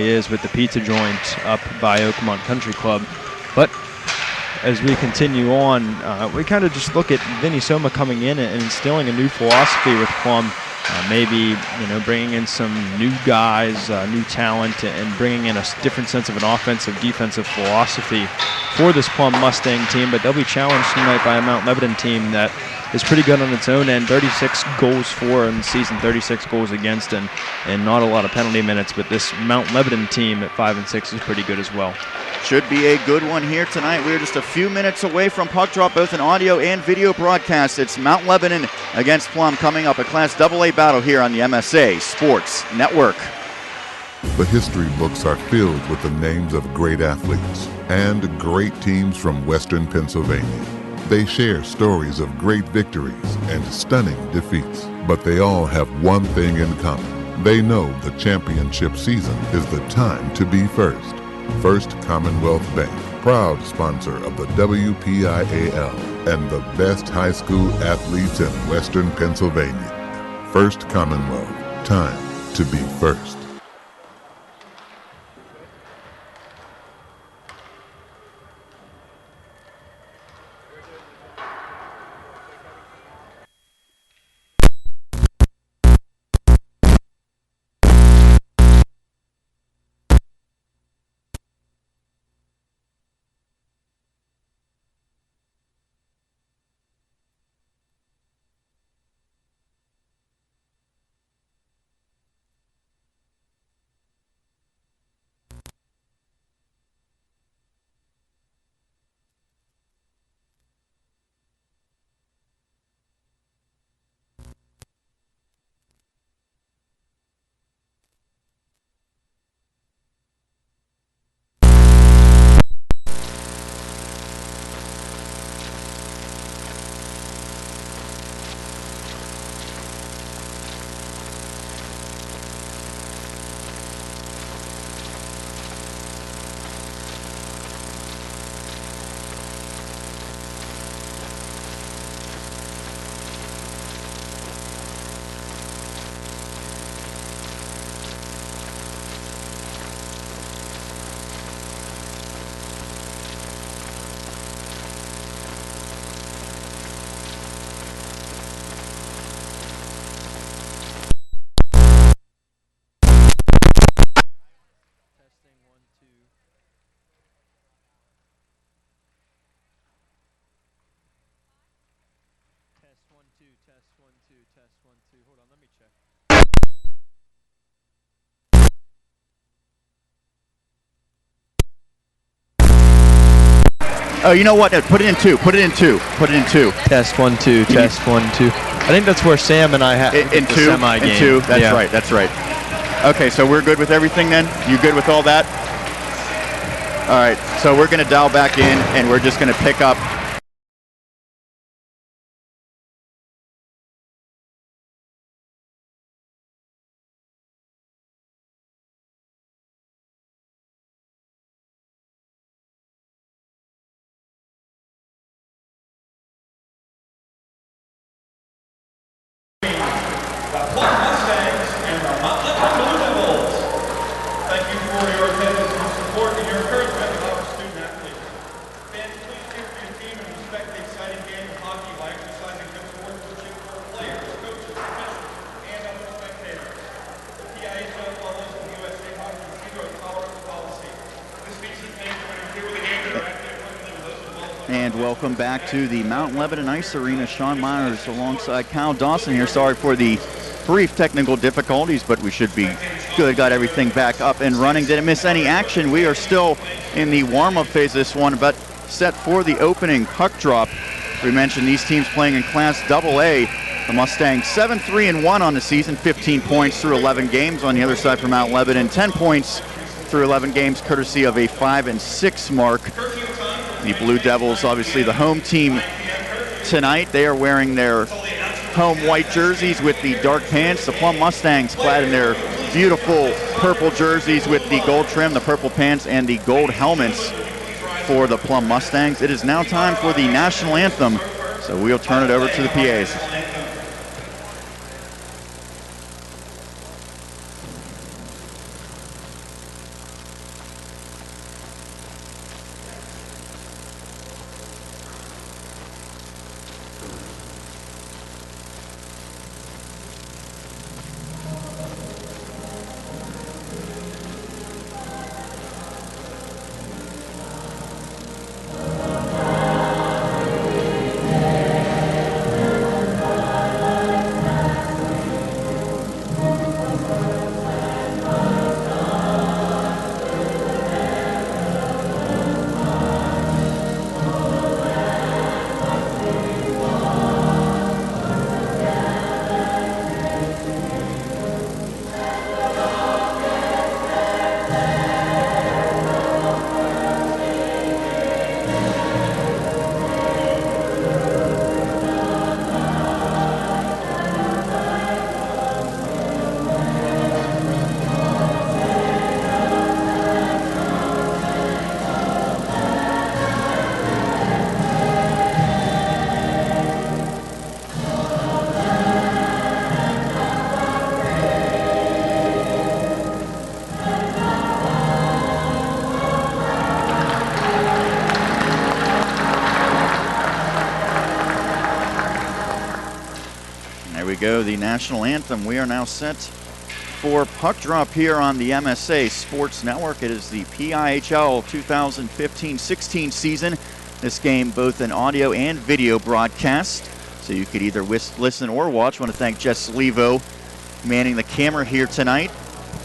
is with the pizza joint up by Oakmont Country Club. But as we continue on, we kind of just look at Vinny Soma coming in and instilling a new philosophy with Plum. Maybe, bringing in some new guys, new talent, and bringing in a different sense of an offensive, defensive philosophy for this Plum Mustang team. But they'll be challenged tonight by a Mount Lebanon team that is pretty good on its own end. 36 goals for in the season, 36 goals against, and not a lot of penalty minutes. But this Mount Lebanon team at 5-6 is pretty good as well. Should be a good one here tonight. We're just a few minutes away from puck drop, both in audio and video broadcast. It's Mount Lebanon against Plum coming up, a Class AA battle here on the MSA Sports Network. The history books are filled with the names of great athletes and great teams from Western Pennsylvania. They share stories of great victories and stunning defeats, but they all have one thing in common. They know the championship season is the time to be first. First Commonwealth Bank, proud sponsor of the WPIHL and the best high school athletes in Western Pennsylvania. First Commonwealth, time to be first. Test 1 2. Hold on, let me check. Oh, you know what? Put it in two. Put it in two. Put it in two. Test 1 2. Test 1 2. I think that's where Sam and I had in the two. Semi game. In two. That's right. That's right. Okay, so we're good with everything then. You good with all that? All right. So we're going to dial back in, and we're just going to pick up. The Plum Mustangs and the Mount Lebanon Bulls. Thank you for your attendance and support and your encouragement of our student athletes. Fans, please cheer for your team and respect the exciting game of hockey by exercising good sportsmanship for players, coaches, officials, and other spectators. The PIHL follows the USA Hockey Zero Tolerance policy. This speech is made to interfere with the game directly applicable to those involved. And welcome back to the Mount Lebanon Ice Arena. Sean Meyers alongside Kyle Dawson here. Sorry for the brief technical difficulties, but we should be good. Got everything back up and running. Didn't miss any action. We are still in the warm-up phase of this one, but set for the opening puck drop. We mentioned these teams playing in Class AA. The Mustangs 7-3-1 on the season, 15 points through 11 games. On the other side for Mount Lebanon, 10 points through 11 games, courtesy of a 5-6 mark. The Blue Devils, obviously the home team tonight. They are wearing their home white jerseys with the dark pants. The Plum Mustangs clad in their beautiful purple jerseys with the gold trim, the purple pants, and the gold helmets for the Plum Mustangs. It is now time for the national anthem, so we'll turn it over to the PAs. go, the national anthem. We are now set for puck drop here on the MSA Sports Network. It is the PIHL 2015-16 season. This game both an audio and video broadcast, so you could either listen or watch. I want to thank Jess Levo manning the camera here tonight.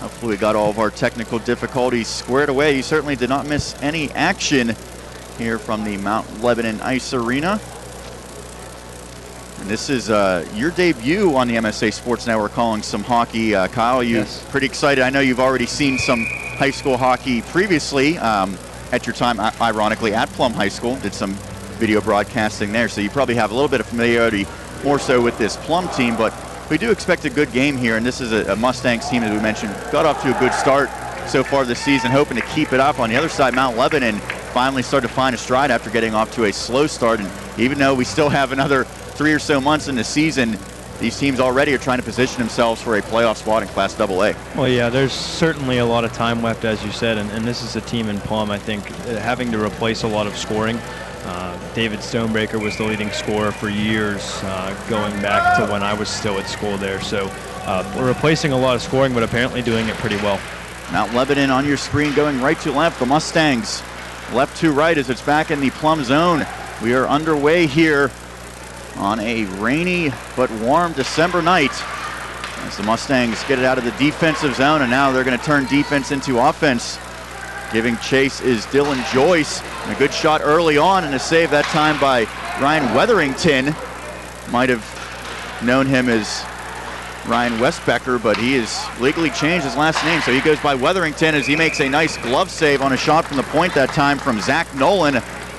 Hopefully we got all of our technical difficulties squared away. You certainly did not miss any action here from the Mount Lebanon Ice Arena. And this is your debut on the MSA Sports Network calling some hockey. Kyle, you pretty excited. I know you've already seen some high school hockey previously at your time, ironically, at Plum High School. Did some video broadcasting there, so you probably have a little bit of familiarity more so with this Plum team, but we do expect a good game here, and this is a Mustangs team, as we mentioned, got off to a good start so far this season, hoping to keep it up. On the other side, Mount Lebanon finally started to find a stride after getting off to a slow start, and even though we still have another 3 or so months in the season, these teams already are trying to position themselves for a playoff spot in Class AA. Well, yeah, there's certainly a lot of time left, as you said, and this is a team in Plum, I think, having to replace a lot of scoring. David Stonebreaker was the leading scorer for years, going back to when I was still at school there. So we're replacing a lot of scoring, but apparently doing it pretty well. Mount Lebanon on your screen going right to left. The Mustangs left to right as it's back in the Plum zone. We are underway here on a rainy but warm December night as the Mustangs get it out of the defensive zone, and now they're going to turn defense into offense. Giving chase is Dylan Joyce. And a good shot early on, and a save that time by Ryan Weatherington. Might have known him as Ryan Westbecker, but he has legally changed his last name, so he goes by Weatherington as he makes a nice glove save on a shot from the point that time from Zach Nolan.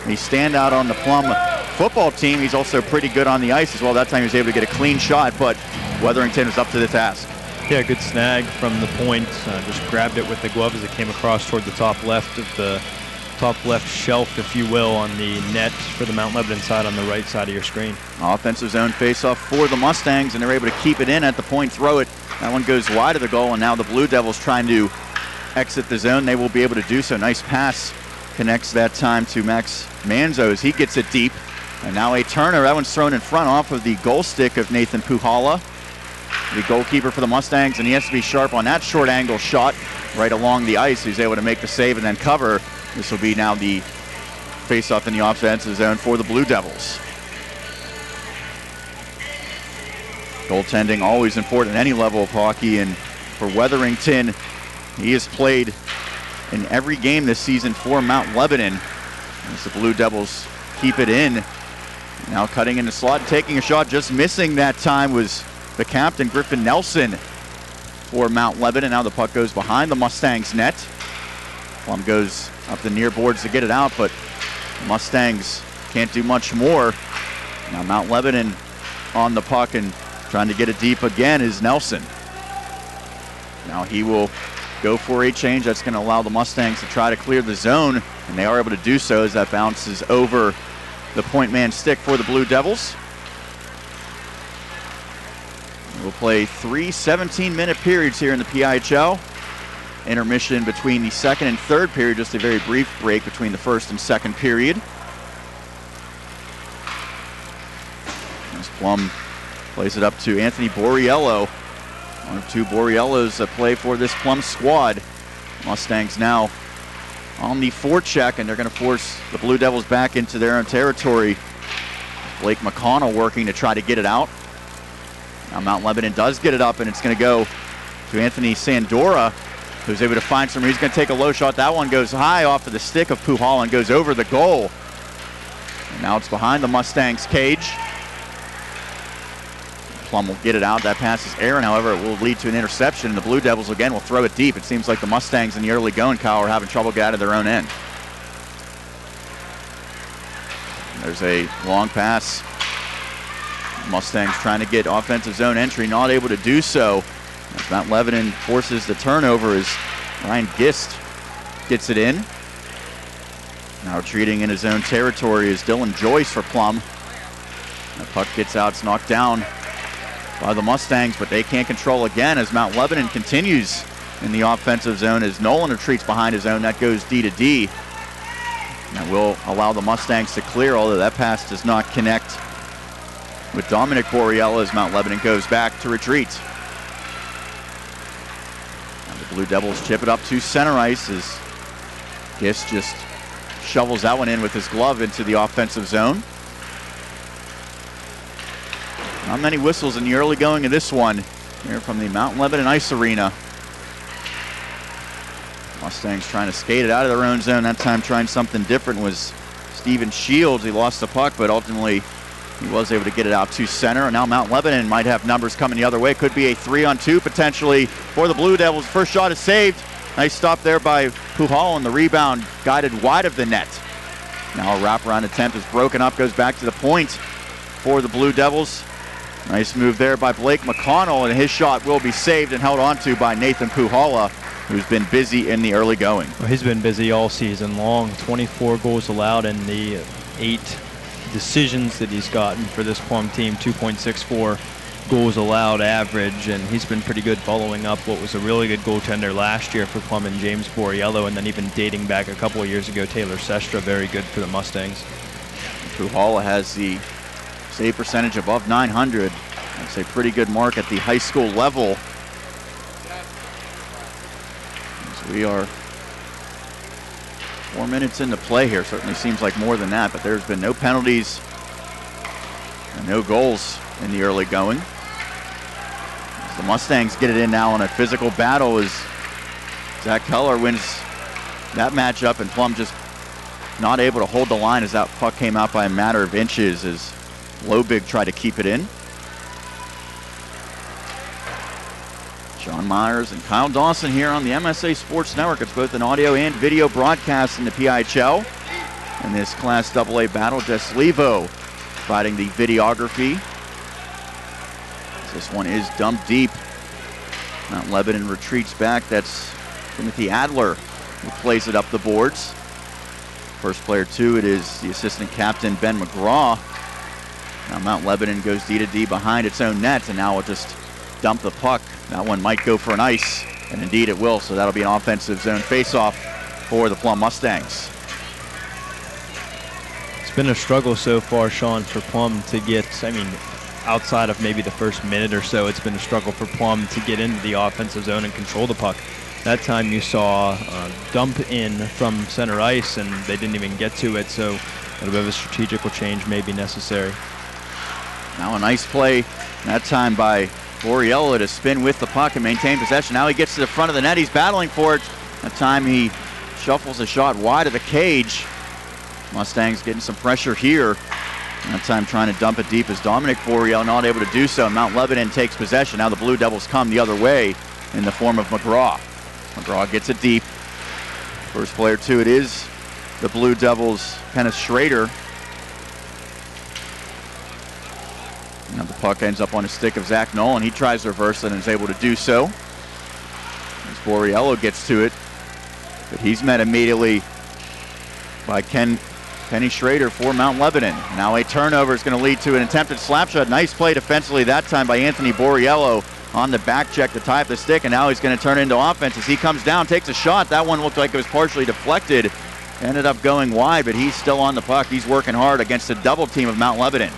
He's standout on the Plum football team. He's also pretty good on the ice as well. That time he was able to get a clean shot, but Weatherington was up to the task. Yeah, good snag from the point. Just grabbed it with the glove as it came across toward the top left of the top left shelf, if you will, on the net for the Mount Lebanon side on the right side of your screen. Offensive zone faceoff for the Mustangs, and they're able to keep it in at the point, throw it. That one goes wide of the goal, and now the Blue Devils trying to exit the zone. They will be able to do so. Nice pass connects that time to Max Manzo as he gets it deep. And now a Turner. That one's thrown in front off of the goal stick of Nathan Puhala, the goalkeeper for the Mustangs, and he has to be sharp on that short angle shot right along the ice. He's able to make the save and then cover. This will be now the face-off in the offensive zone for the Blue Devils. Goaltending always important at any level of hockey, and for Weatherington, he has played in every game this season for Mount Lebanon as the Blue Devils keep it in. Now cutting in the slot and taking a shot, just missing that time was the captain, Griffin Nelson, for Mount Lebanon. Now the puck goes behind the Mustangs net. Plum goes up the near boards to get it out, but the Mustangs can't do much more. Now Mount Lebanon on the puck and trying to get it deep again is Nelson. Now he will go for a change. That's going to allow the Mustangs to try to clear the zone, and they are able to do so as that bounces over the point man stick for the Blue Devils. We'll play 3 17-minute periods here in the PIHL. Intermission between the second and third period, just a very brief break between the first and second period. As Plum plays it up to Anthony Borriello. One of two Borriellos that play for this Plum squad. Mustangs now on the forecheck, and they're going to force the Blue Devils back into their own territory. Blake McConnell working to try to get it out. Now Mount Lebanon does get it up, and it's going to go to Anthony Sandora, who's able to find some. He's going to take a low shot. That one goes high off of the stick of Puhala and goes over the goal. And now it's behind the Mustangs' cage. Plum will get it out. That pass is Aaron, however, it will lead to an interception, and the Blue Devils again will throw it deep. It seems like the Mustangs in the early going, Kyle, are having trouble getting out of their own end. There's a long pass. Mustangs trying to get offensive zone entry, not able to do so. As Mount Lebanon forces the turnover as Ryan Gist gets it in. Now retreating in his own territory is Dylan Joyce for Plum. The puck gets out, it's knocked down by the Mustangs, but they can't control again as Mount Lebanon continues in the offensive zone as Nolan retreats behind his own. That goes D to D. That will allow the Mustangs to clear, although that pass does not connect with Dominic Borriello as Mount Lebanon goes back to retreat. Now the Blue Devils chip it up to center ice as Gist just shovels that one in with his glove into the offensive zone. Not many whistles in the early going of this one here from the Mount Lebanon Ice Arena. Mustangs trying to skate it out of their own zone. That time trying something different was Steven Shields. He lost the puck, but ultimately he was able to get it out to center. And now Mount Lebanon might have numbers coming the other way. Could be a 3-on-2 potentially for the Blue Devils. First shot is saved. Nice stop there by PIHL, and the rebound guided wide of the net. Now a wraparound attempt is broken up, goes back to the point for the Blue Devils. Nice move there by Blake McConnell, and his shot will be saved and held onto by Nathan PIHL, who's been busy in the early going. Well, he's been busy all season long. 24 goals allowed in the 8 decisions that he's gotten for this Plum team, 2.64 goals allowed average, and he's been pretty good following up what was a really good goaltender last year for Plum and James Borriello, and then even dating back a couple of years ago, Taylor Sestra, very good for the Mustangs. PIHL has the save percentage above 900. That's a pretty good mark at the high school level. So we are 4 minutes into play here. Certainly seems like more than that, but there's been no penalties and no goals in the early going. As the Mustangs get it in now on a physical battle as Zach Keller wins that matchup, and Plum just not able to hold the line as that puck came out by a matter of inches as Lobig tried to keep it in. Sean Meyers and Kyle Dawson here on the MSA Sports Network. It's both an audio and video broadcast in the PIHL. In this Class AA battle, Jess Levo providing the videography. This one is dumped deep. Mount Lebanon retreats back. That's Timothy Adler who plays it up the boards. First player to it is the assistant captain, Ben McGraw. Now Mount Lebanon goes D to D behind its own net, and now will just dump the puck. That one might go for an ice, and indeed it will, so that'll be an offensive zone faceoff for the Plum Mustangs. It's been a struggle so far, Sean, for Plum to get, outside of maybe the first minute or so, it's been a struggle for Plum to get into the offensive zone and control the puck. That time you saw a dump in from center ice, and they didn't even get to it, so a little bit of a strategical change may be necessary. Now a nice play, that time by Borriello to spin with the puck and maintain possession. Now he gets to the front of the net, he's battling for it. That time he shuffles a shot wide of the cage. Mustangs getting some pressure here. That time trying to dump it deep as Dominic Borriello not able to do so. Mount Lebanon takes possession. Now the Blue Devils come the other way in the form of McGraw. McGraw gets it deep. First player to it is the Blue Devils' Kenneth Schrader. Now the puck ends up on a stick of Zach Nolan. He tries to reverse it and is able to do so. As Borriello gets to it, but he's met immediately by Kenny Schrader for Mount Lebanon. Now a turnover is going to lead to an attempted slap shot. Nice play defensively that time by Anthony Borriello on the back check to tie up the stick, and now he's going to turn into offense as he comes down, takes a shot. That one looked like it was partially deflected. Ended up going wide, but he's still on the puck. He's working hard against the double team of Mount Lebanon.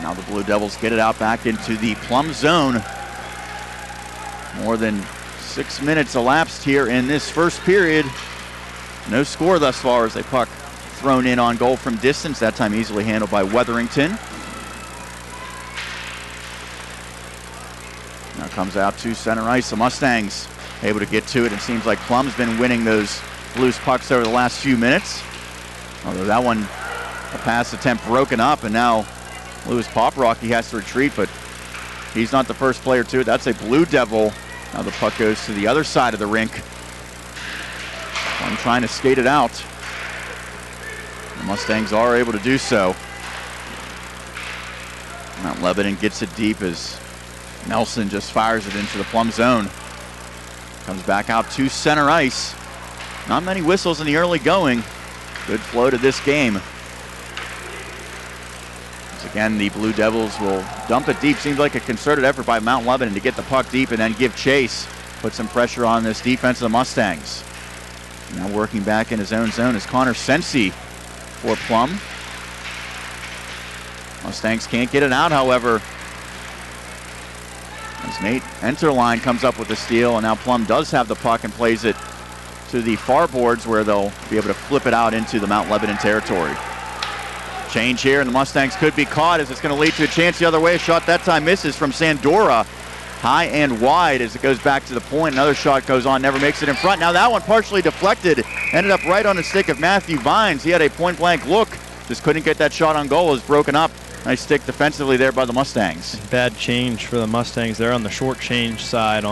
Now the Blue Devils get it out back into the Plum zone. More than 6 minutes elapsed here in this first period. No score thus far as a puck thrown in on goal from distance. That time easily handled by Weatherington. Now comes out to center ice. The Mustangs able to get to it. It seems like Plum's been winning those Blues pucks over the last few minutes. Although that one, a pass attempt broken up, and now Lewis Poprocky has to retreat, but he's not the first player to it. That's a Blue Devil. Now the puck goes to the other side of the rink. One trying to skate it out. The Mustangs are able to do so. Mount Lebanon gets it deep as Nelson just fires it into the Plum zone. Comes back out to center ice. Not many whistles in the early going. Good flow to this game. Again, the Blue Devils will dump it deep. Seems like a concerted effort by Mount Lebanon to get the puck deep and then give chase. Put some pressure on this defense of the Mustangs. Now working back in his own zone is Connor Sensi for Plum. Mustangs can't get it out, however. As Nate Enterline comes up with the steal, and now Plum does have the puck and plays it to the far boards where they'll be able to flip it out into the Mount Lebanon territory. Change here, and the Mustangs could be caught as it's going to lead to a chance the other way. A shot that time misses from Sandora. High and wide as it goes back to the point. Another shot goes on, never makes it in front. Now that one partially deflected, ended up right on the stick of Matthew Vines. He had a point-blank look, just couldn't get that shot on goal. It was broken up. Nice stick defensively there by the Mustangs. Bad change for the Mustangs. They're on the short change side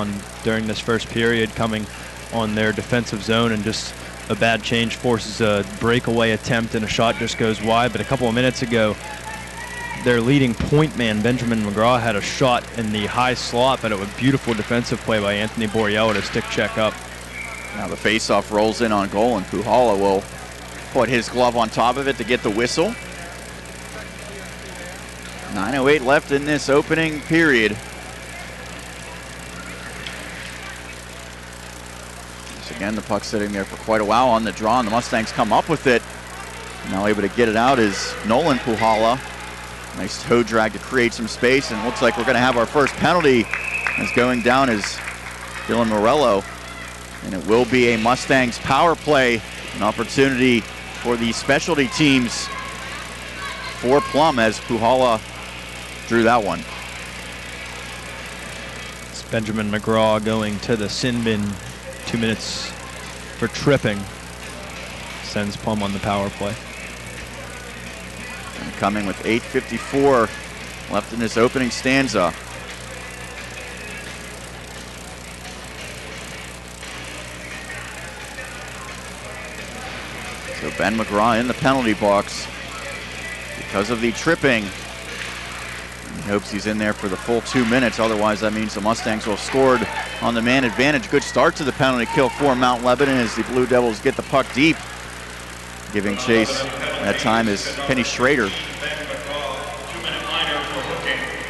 during this first period, coming on their defensive zone, and just a bad change forces a breakaway attempt, and a shot just goes wide. But a couple of minutes ago, their leading point man, Benjamin McGraw, had a shot in the high slot, but it was a beautiful defensive play by Anthony Borriello to stick check up. Now the faceoff rolls in on goal, and Puhala will put his glove on top of it to get the whistle. 9:08 left in this opening period. So again, the puck sitting there for quite a while on the draw, and the Mustangs come up with it. Now able to get it out is Nolan Puhala. Nice toe drag to create some space, and it looks like we're going to have our first penalty. As going down is Dylan Morello, and it will be a Mustangs power play, an opportunity for the specialty teams for Plum as Puhala drew that one. It's Benjamin McGraw going to the sin bin. 2 minutes for tripping. Sends Plum on the power play. And coming with 8:54 left in this opening stanza. So Ben McGraw in the penalty box because of the tripping. He hopes he's in there for the full 2 minutes. Otherwise, that means the Mustangs will have scored on the man advantage. Good start to the penalty kill for Mount Lebanon as the Blue Devils get the puck deep. Giving chase that time is Kenny Schrader.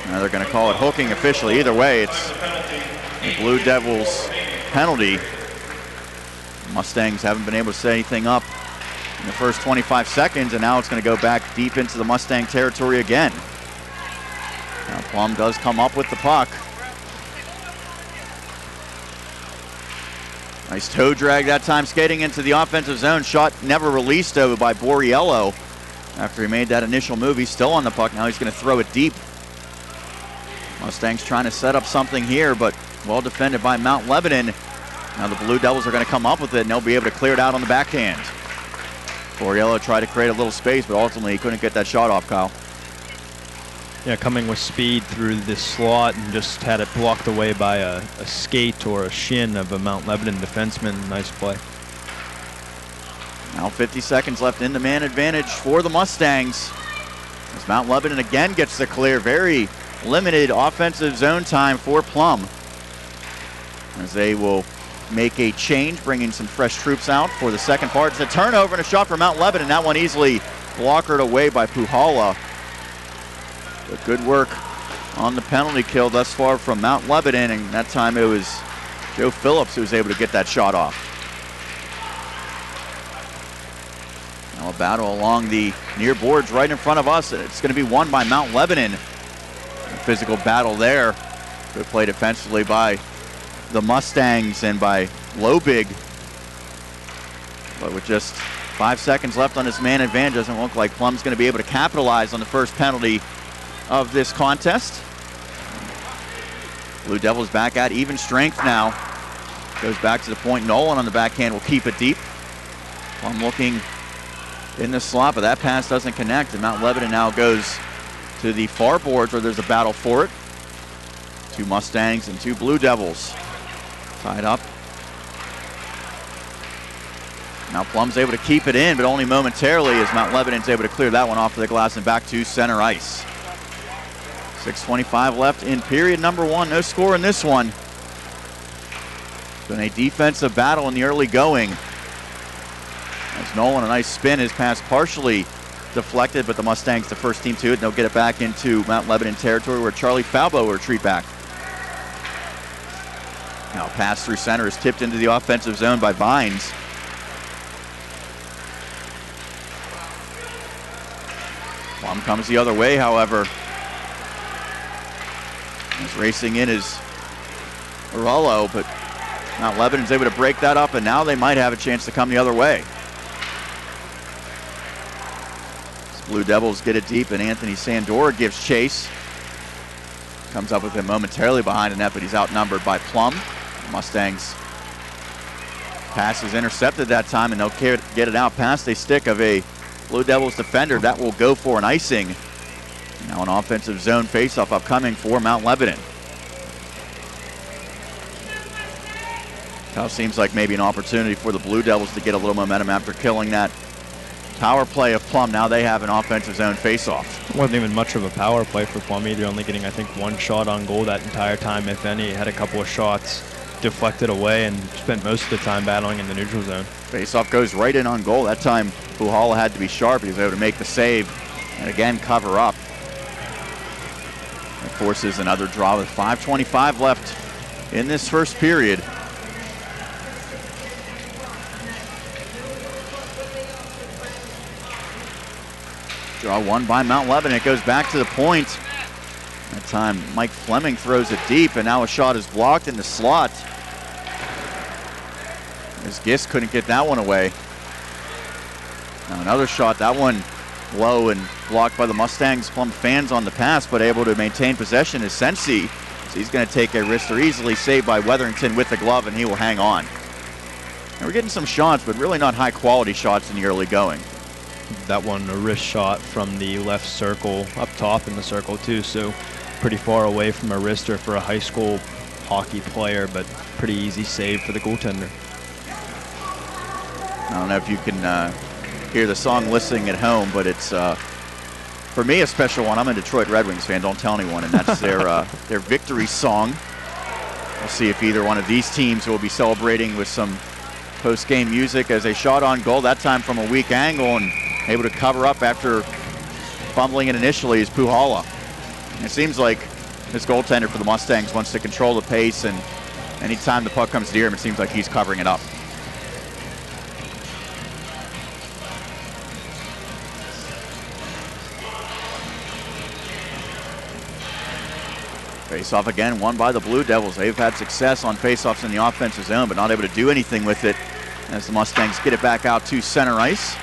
Now they're going to call it hooking officially. Either way, it's the Blue Devils penalty. Mustangs haven't been able to set anything up in the first 25 seconds, and now it's going to go back deep into the Mustang territory again. Now Plum does come up with the puck. Nice toe drag that time, skating into the offensive zone. Shot never released though by Borriello. After he made that initial move, he's still on the puck. Now he's going to throw it deep. Mustangs trying to set up something here, but well defended by Mount Lebanon. Now the Blue Devils are going to come up with it, and they'll be able to clear it out on the backhand. Borriello tried to create a little space, but ultimately he couldn't get that shot off, Kyle. Yeah, coming with speed through this slot and just had it blocked away by a skate or a shin of a Mount Lebanon defenseman. Nice play. Now 50 seconds left in the man advantage for the Mustangs. As Mount Lebanon again gets the clear. Very limited offensive zone time for Plum. As they will make a change, bringing some fresh troops out for the second part. It's a turnover and a shot for Mount Lebanon. That one easily blockered away by Puhala. But good work on the penalty kill thus far from Mount Lebanon, and that time it was Joe Phillips who was able to get that shot off. Now a battle along the near boards right in front of us. It's going to be won by Mount Lebanon. A physical battle there. Good play defensively by the Mustangs and by Lobig. But with just 5 seconds left on this man advantage, doesn't look like Plum's going to be able to capitalize on the first penalty of this contest. Blue Devils back at even strength now. Goes back to the point. Nolan on the backhand will keep it deep. Plum looking in the slot, but that pass doesn't connect, and Mount Lebanon now goes to the far boards where there's a battle for it. Two Mustangs and two Blue Devils tied up. Now Plum's able to keep it in, but only momentarily, as Mount Lebanon's able to clear that one off of the glass and back to center ice. 6:25 left in period number one. No score in this one. It's been a defensive battle in the early going. As Nolan, a nice spin, his pass partially deflected, but the Mustangs, the first team to it, and they'll get it back into Mount Lebanon territory where Charlie Falbo will retreat back. Now pass through center is tipped into the offensive zone by Vines. Plum comes the other way, however. As racing in is Rollo, but Mount Lebanon's able to break that up, and now they might have a chance to come the other way. As Blue Devils get it deep, and Anthony Sandora gives chase. Comes up with him momentarily behind the net, but he's outnumbered by Plum. Mustangs pass is intercepted that time, and they'll get it out past a stick of a Blue Devils defender. That will go for an icing. Now an offensive zone faceoff upcoming for Mount Lebanon. Now seems like maybe an opportunity for the Blue Devils to get a little momentum after killing that power play of Plum. Now they have an offensive zone faceoff. Wasn't even much of a power play for Plum either, only getting, I think, one shot on goal that entire time, if any. Had a couple of shots deflected away and spent most of the time battling in the neutral zone. Faceoff goes right in on goal. That time PIHL had to be sharp. He was able to make the save and again cover up. It forces another draw with 5:25 left in this first period. Draw won by Mount Lebanon. It goes back to the point. That time Mike Fleming throws it deep, and now a shot is blocked in the slot. As Gist couldn't get that one away. Now another shot, that one low and blocked by the Mustangs. Plum fans on the pass, but able to maintain possession is Sensi. So he's going to take a wrister, easily saved by Weatherington with the glove, and he will hang on. And we're getting some shots, but really not high quality shots in the early going. That one, a wrist shot from the left circle, up top in the circle too, so pretty far away from a wrister for a high school hockey player, but pretty easy save for the goaltender. I don't know if you can hear the song listening at home, but it's, for me, a special one. I'm a Detroit Red Wings fan, don't tell anyone, and that's their victory song. We'll see if either one of these teams will be celebrating with some post-game music as a shot on goal, that time from a weak angle, and able to cover up after fumbling it initially is PIHL. It seems like this goaltender for the Mustangs wants to control the pace, and anytime the puck comes near him, it seems like he's covering it up. Face-off again, won by the Blue Devils. They've had success on face-offs in the offensive zone, but not able to do anything with it as the Mustangs get it back out to center ice.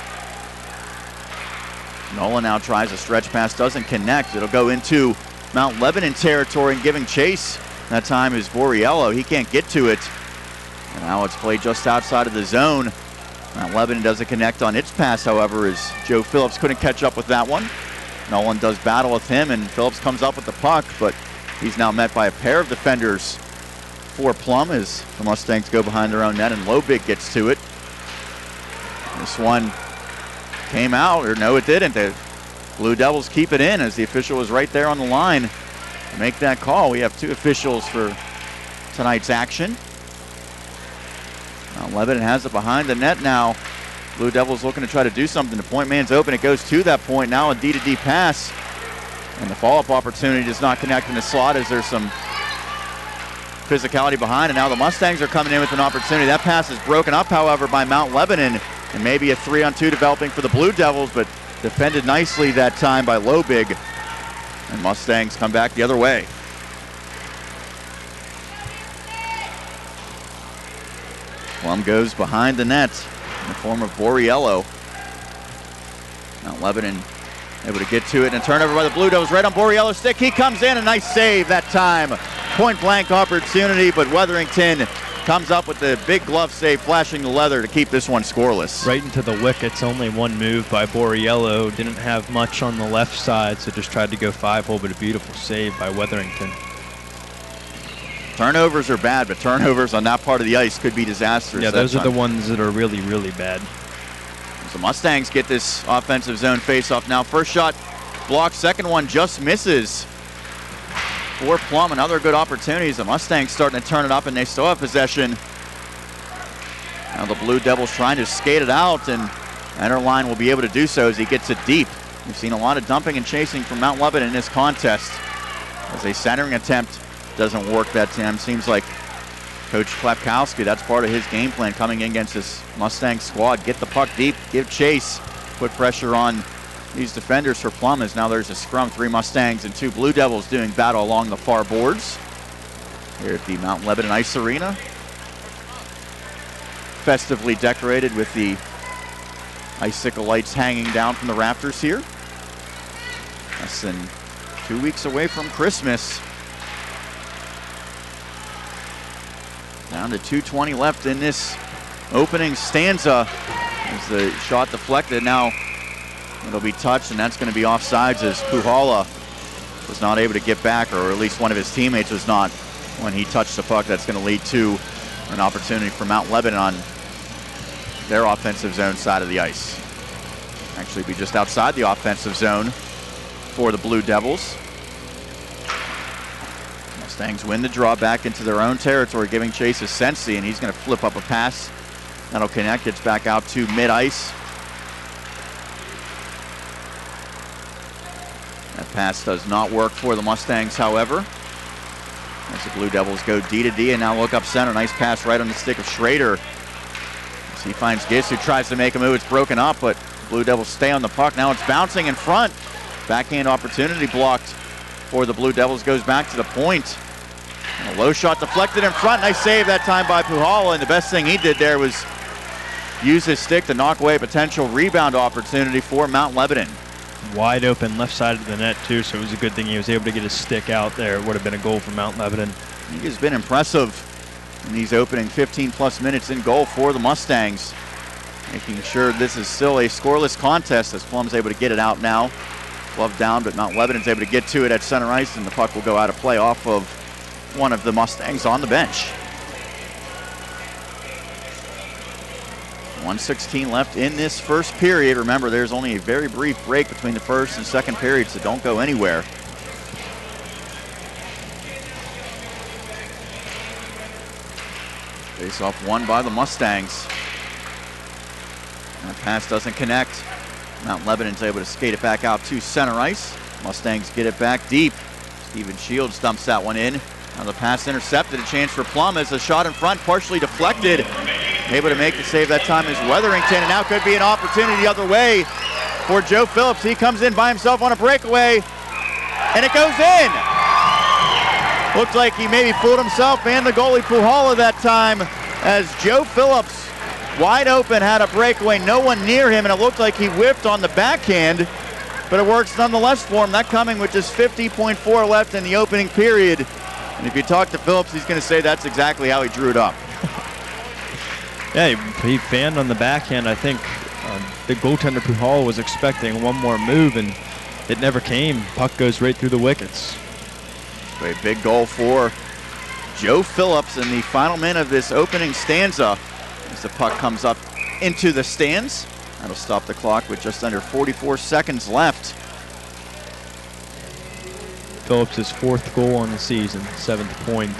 Nolan now tries a stretch pass, doesn't connect. It'll go into Mount Lebanon territory, and giving chase that time is Borriello. He can't get to it. And now it's played just outside of the zone. Mount Lebanon doesn't connect on its pass, however, as Joe Phillips couldn't catch up with that one. Nolan does battle with him, and Phillips comes up with the puck, but he's now met by a pair of defenders for Plum as the Mustangs go behind their own net, and Lobig gets to it. This one came out, or no, it didn't. The Blue Devils keep it in as the official was right there on the line to make that call. We have two officials for tonight's action. Now Lebanon has it behind the net now. Blue Devils looking to try to do something. The point man's open. It goes to that point. Now a D-to-D pass. And the follow-up opportunity does not connect in the slot as there's some physicality behind. And now the Mustangs are coming in with an opportunity. That pass is broken up, however, by Mount Lebanon. And maybe a 3-on-2 developing for the Blue Devils, but defended nicely that time by Lobig. And Mustangs come back the other way. Plum goes behind the net in the form of Borriello. Mount Lebanon able to get to it, and a turnover by the Blue Devils right on Borriello's stick. He comes in, a nice save that time. Point blank opportunity, but Weatherington comes up with the big glove save, flashing the leather to keep this one scoreless. Right into the wickets, only one move by Borriello. Didn't have much on the left side, so just tried to go 5-hole, but a beautiful save by Weatherington. Turnovers are bad, but turnovers on that part of the ice could be disastrous. Yeah, those are the ones that are really, really bad. So Mustangs get this offensive zone face-off now. First shot blocked, second one just misses for Plum. Another good opportunities. The Mustangs starting to turn it up, and they still have possession. Now the Blue Devils trying to skate it out, and Enderline will be able to do so as he gets it deep. We've seen a lot of dumping and chasing from Mount Lebanon in this contest. As a centering attempt doesn't work that time. Seems like Coach Klepkowski, that's part of his game plan coming in against this Mustang squad. Get the puck deep, give chase, put pressure on these defenders for Plum, as now there's a scrum, 3 Mustangs and 2 Blue Devils doing battle along the far boards here at the Mount Lebanon Ice Arena. Festively decorated with the icicle lights hanging down from the rafters here. Less than 2 weeks away from Christmas. Down to 2:20 left in this opening stanza. As the shot deflected, now it'll be touched, and that's going to be offsides as PIHL was not able to get back, or at least one of his teammates was not when he touched the puck. That's going to lead to an opportunity for Mount Lebanon on their offensive zone side of the ice. Actually be just outside the offensive zone for the Blue Devils. Mustangs win the draw back into their own territory, giving chase to Sensi, and he's going to flip up a pass. That'll connect. It's back out to mid-ice. That pass does not work for the Mustangs, however, as the Blue Devils go D to D and now look up center. Nice pass right on the stick of Schrader. As he finds Gis, who tries to make a move. It's broken up, but Blue Devils stay on the puck. Now it's bouncing in front. Backhand opportunity blocked for the Blue Devils. Goes back to the point. And a low shot deflected in front. Nice save that time by PIHL, and the best thing he did there was use his stick to knock away a potential rebound opportunity for Mount Lebanon. Wide open left side of the net too, so it was a good thing he was able to get his stick out there. It would have been a goal for Mount Lebanon. He has been impressive in these opening 15+ minutes in goal for the Mustangs, making sure this is still a scoreless contest as Plum's able to get it out now. Glove down, but Mount Lebanon's able to get to it at center ice, and the puck will go out of play off of one of the Mustangs on the bench. 1:16 left in this first period. Remember, there's only a very brief break between the first and second period, so don't go anywhere. Face-off won by the Mustangs. That pass doesn't connect. Mount Lebanon's able to skate it back out to center ice. Mustangs get it back deep. Steven Shields dumps that one in. Now the pass intercepted. A chance for Plum as the shot in front partially deflected. Able to make the save that time is Weatherington, and now could be an opportunity the other way for Joe Phillips. He comes in by himself on a breakaway, and it goes in. Looks like he maybe fooled himself and the goalie PIHL that time, as Joe Phillips, wide open, had a breakaway, no one near him, and it looked like he whipped on the backhand, but it works nonetheless for him. That coming with just 50.4 left in the opening period. And if you talk to Phillips, he's going to say that's exactly how he drew it up. Yeah, he fanned on the backhand. I think the goaltender PIHL was expecting one more move, and it never came. Puck goes right through the wickets. A big goal for Joe Phillips in the final minute of this opening stanza as the puck comes up into the stands. That'll stop the clock with just under 44 seconds left. Phillips' 4th goal on the season, 7th point.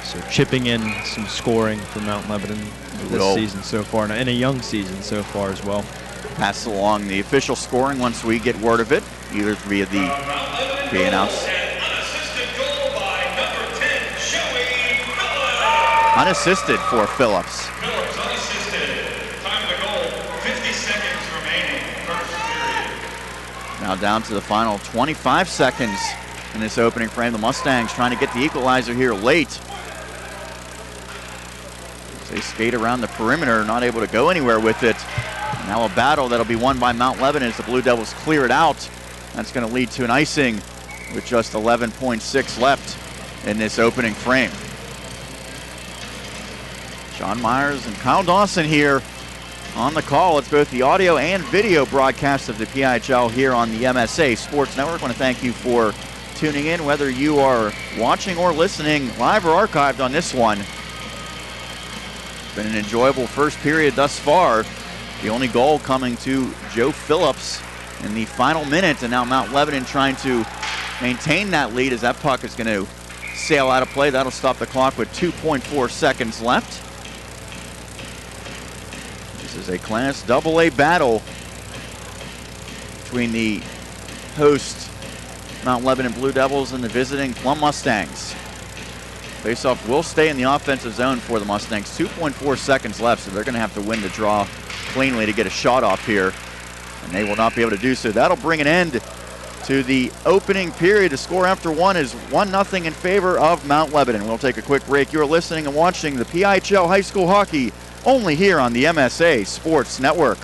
So chipping in some scoring for Mount Lebanon this season so far, and a young season so far as well. Pass along the official scoring once we get word of it, either via the pre-announce. Unassisted for Phillips. Phillips unassisted. Time of the goal, 50 seconds remaining, first period. Now down to the final 25 seconds in this opening frame. The Mustangs trying to get the equalizer here late. They skate around the perimeter, not able to go anywhere with it. Now a battle that'll be won by Mount Lebanon as the Blue Devils clear it out. That's going to lead to an icing with just 11.6 left in this opening frame. Sean Meyers and Kyle Dawson here on the call. It's both the audio and video broadcast of the PIHL here on the MSA Sports Network. I want to thank you for tuning in, whether you are watching or listening live or archived on this one. Been an enjoyable first period thus far. The only goal coming to Joe Phillips in the final minute, and now Mount Lebanon trying to maintain that lead as that puck is going to sail out of play. That'll stop the clock with 2.4 seconds left. This is a Class AA battle between the host Mount Lebanon Blue Devils and the visiting Plum Mustangs. Faceoff will stay in the offensive zone for the Mustangs. 2.4 seconds left, so they're going to have to win the draw cleanly to get a shot off here and they will not be able to do so. That'll bring an end to the opening period. The score after one is 1-0 in favor of Mount Lebanon. We'll take a quick break. You're listening and watching the PIHL High School Hockey only here on the MSA Sports Network.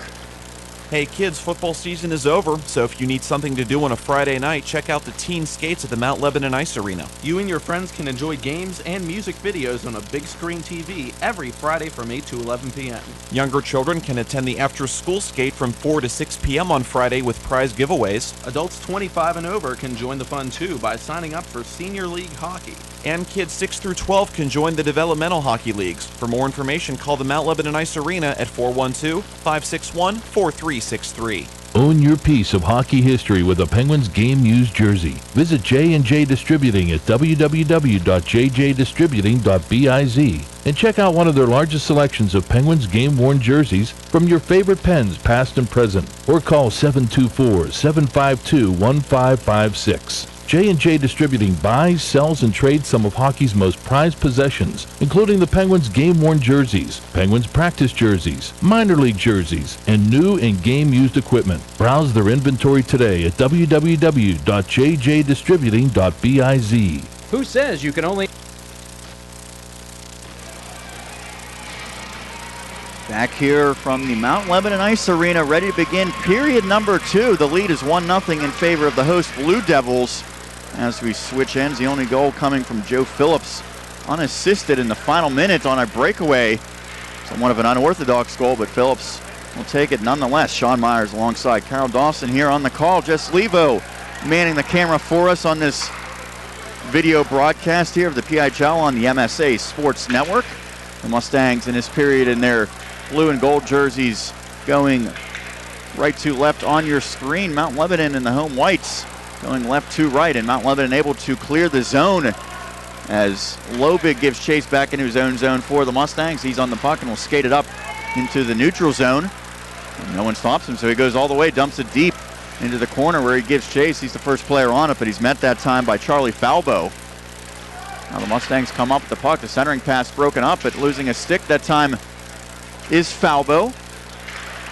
Hey kids, football season is over, so if you need something to do on a Friday night, check out the teen skates at the Mount Lebanon Ice Arena. You and your friends can enjoy games and music videos on a big screen TV every Friday from 8 to 11 p.m. Younger children can attend the after-school skate from 4 to 6 p.m. on Friday with prize giveaways. Adults 25 and over can join the fun too by signing up for Senior League Hockey. And kids 6 through 12 can join the developmental hockey leagues. For more information, call the Mount Lebanon Ice Arena at 412-561-4363. Own your piece of hockey history with a Penguins game-used jersey. Visit J&J Distributing at www.jjdistributing.biz and check out one of their largest selections of Penguins game-worn jerseys from your favorite Pens past and present. Or call 724-752-1556. J&J Distributing buys, sells, and trades some of hockey's most prized possessions, including the Penguins game-worn jerseys, Penguins practice jerseys, minor league jerseys, and new and game-used equipment. Browse their inventory today at www.jjdistributing.biz. Who says you can only... Back here from the Mount Lebanon Ice Arena, ready to begin period number 2. The lead is 1-0 in favor of the host Blue Devils. As we switch ends, the only goal coming from Joe Phillips, unassisted in the final minute on a breakaway. Somewhat of an unorthodox goal, but Phillips will take it nonetheless. Sean Meyers alongside Carol Dawson here on the call. Jess Levo manning the camera for us on this video broadcast here of the PIHL on the MSA Sports Network. The Mustangs in this period in their blue and gold jerseys going right to left on your screen. Mount Lebanon in the home whites going left to right, and Mount Lebanon able to clear the zone as Lobig gives chase back into his own zone for the Mustangs. He's on the puck and will skate it up into the neutral zone. And no one stops him, so he goes all the way, dumps it deep into the corner where he gives chase. He's the first player on it, but he's met that time by Charlie Falbo. Now the Mustangs come up with the puck. The centering pass broken up, but losing a stick that time is Falbo.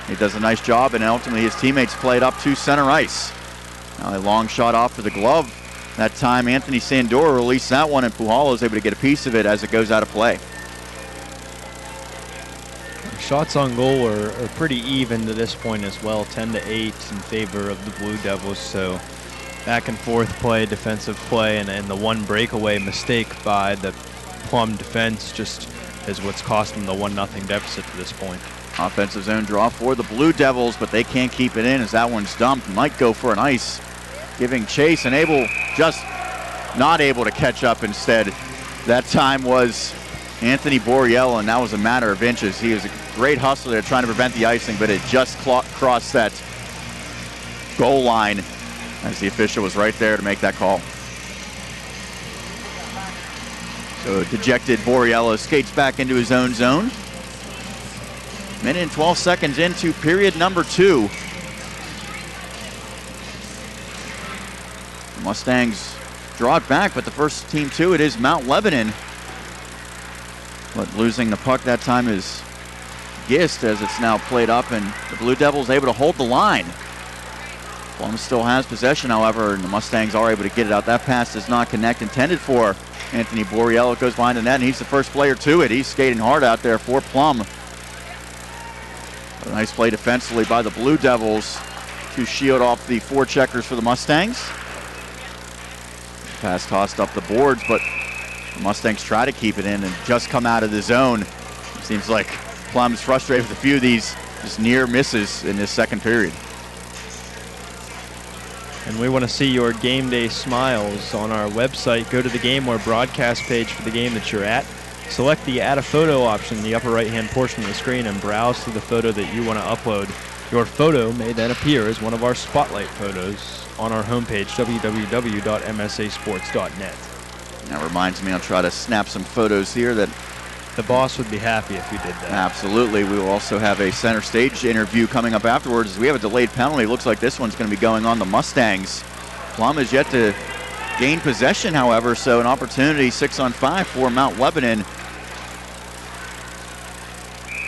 He does a nice job, and ultimately his teammates played up to center ice. Now a long shot off for the glove. That time Anthony Sandor released that one, and Pujols is able to get a piece of it as it goes out of play. Shots on goal are pretty even to this point as well, 10-8 in favor of the Blue Devils. So back and forth play, defensive play, and the one breakaway mistake by the Plum defense just is what's cost them the 1-0 deficit to this point. Offensive zone draw for the Blue Devils, but they can't keep it in as that one's dumped. Might go for an ice, giving chase, and just not able to catch up instead. That time was Anthony Borriello, and that was a matter of inches. He was a great hustler trying to prevent the icing, but it just crossed that goal line as the official was right there to make that call. So dejected Borriello skates back into his own zone. Minute and 12 seconds into period number 2. The Mustangs draw it back, but the first team to it is Mount Lebanon. But losing the puck that time is Gist as it's now played up, and the Blue Devils able to hold the line. Plum still has possession, however, and the Mustangs are able to get it out. That pass does not connect, intended for Anthony Borriello. It goes behind the net, and he's the first player to it. He's skating hard out there for Plum. A nice play defensively by the Blue Devils to shield off the forecheckers for the Mustangs. Pass tossed up the boards, but the Mustangs try to keep it in and just come out of the zone. It seems like Plum's frustrated with a few of these just near misses in this second period. And we want to see your game day smiles on our website. Go to the game or broadcast page for the game that you're at. Select the Add a Photo option in the upper right-hand portion of the screen and browse through the photo that you want to upload. Your photo may then appear as one of our Spotlight photos on our homepage, www.msasports.net. That reminds me, I'll try to snap some photos here that the boss would be happy if you did that. Absolutely. We will also have a center stage interview coming up afterwards as we have a delayed penalty. Looks like this one's going to be going on the Mustangs. Plum is yet to gain possession, however, so an opportunity 6-on-5 for Mount Lebanon.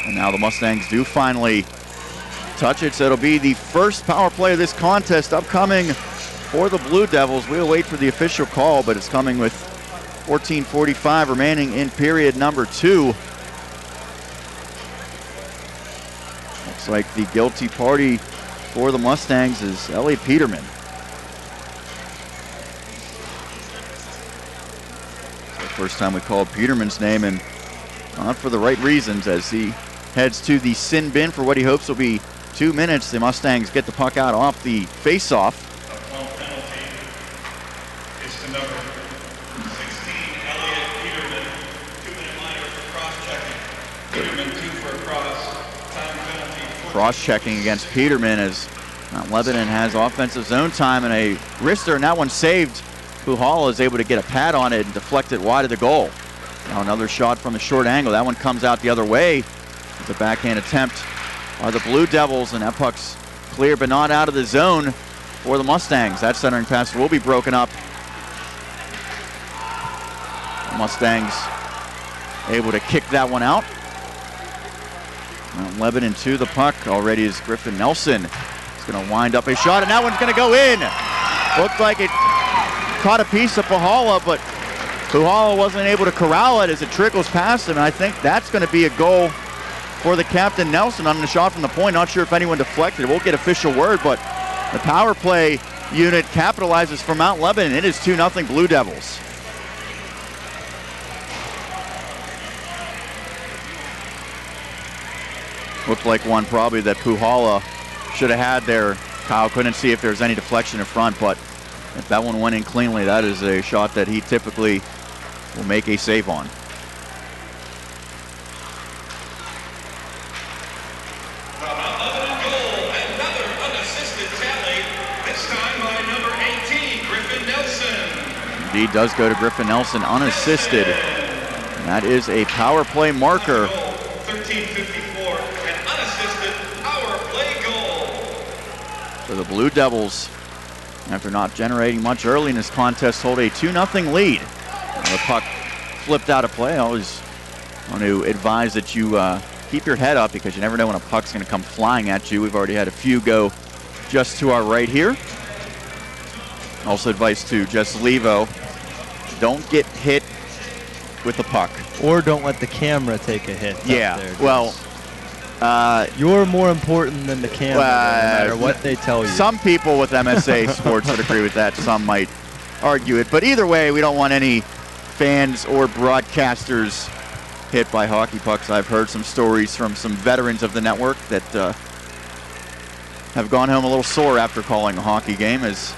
And now the Mustangs do finally touch it, so it'll be the first power play of this contest upcoming for the Blue Devils. We'll wait for the official call, but it's coming with 14:45 remaining in period number 2. Looks like the guilty party for the Mustangs is Elliot Peterman. First time we called Peterman's name, and not for the right reasons, as he heads to the sin bin for what he hopes will be 2 minutes. The Mustangs get the puck out off the face-off. A Plum penalty is to number 16, Elliot Peterman. 2-minute minor for cross-checking. Peterman 2 for a cross. Time penalty. Cross-checking against Peterman as Mount Lebanon has offensive zone time, and a wrister, and that one saved. PIHL is able to get a pad on it and deflect it wide of the goal. Now another shot from the short angle. That one comes out the other way. It's a backhand attempt by the Blue Devils, and that puck's clear but not out of the zone for the Mustangs. That centering pass will be broken up. The Mustangs able to kick that one out. Mount Lebanon to the puck. Already is Griffin Nelson. He's going to wind up a shot, and that one's going to go in. Looked like it caught a piece of PIHL, but PIHL wasn't able to corral it as it trickles past him, and I think that's going to be a goal for the captain Nelson on the shot from the point. Not sure if anyone deflected. We'll get official word, but the power play unit capitalizes for Mount Lebanon. It is 2-0 Blue Devils. Looked like one probably that PIHL should have had there. Kyle couldn't see if there was any deflection in front, but if that one went in cleanly, that is a shot that he typically will make a save on. The Mount Lebanon goal, another unassisted tally, this time by number 18, Griffin Nelson. Indeed does go to Griffin Nelson unassisted. And that is a power play marker. 13:54, an unassisted power play goal. For the Blue Devils, after not generating much early in this contest, hold a 2-0 lead. The puck flipped out of play. I always want to advise that you keep your head up, because you never know when a puck's going to come flying at you. We've already had a few go just to our right here. Also advice to Jess Levo, don't get hit with the puck. Or don't let the camera take a hit. Yeah, there, well, you're more important than the camera, no matter what they tell you. Some people with MSA sports would agree with that. Some might argue it. But either way, we don't want any fans or broadcasters hit by hockey pucks. I've heard some stories from some veterans of the network that have gone home a little sore after calling a hockey game, as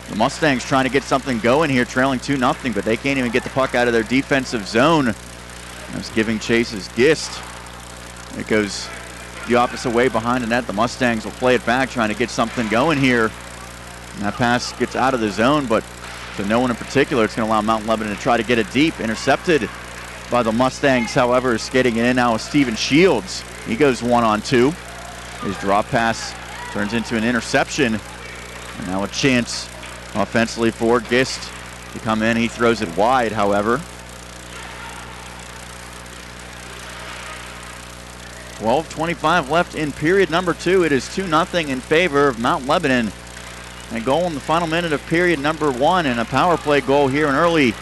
the Mustangs trying to get something going here, trailing 2-0, but they can't even get the puck out of their defensive zone. As giving chase is Gist. It goes the opposite way behind the net. The Mustangs will play it back, trying to get something going here. And that pass gets out of the zone, but to no one in particular. It's going to allow Mount Lebanon to try to get it deep. Intercepted by the Mustangs, however, skating it in now with Steven Shields. He goes 1-on-2. His drop pass turns into an interception. And now a chance offensively for Gist to come in. He throws it wide, however. 12:25 left in period number 2. It is 2-0 in favor of Mount Lebanon. A goal in the final minute of period number 1, and a power play goal here in early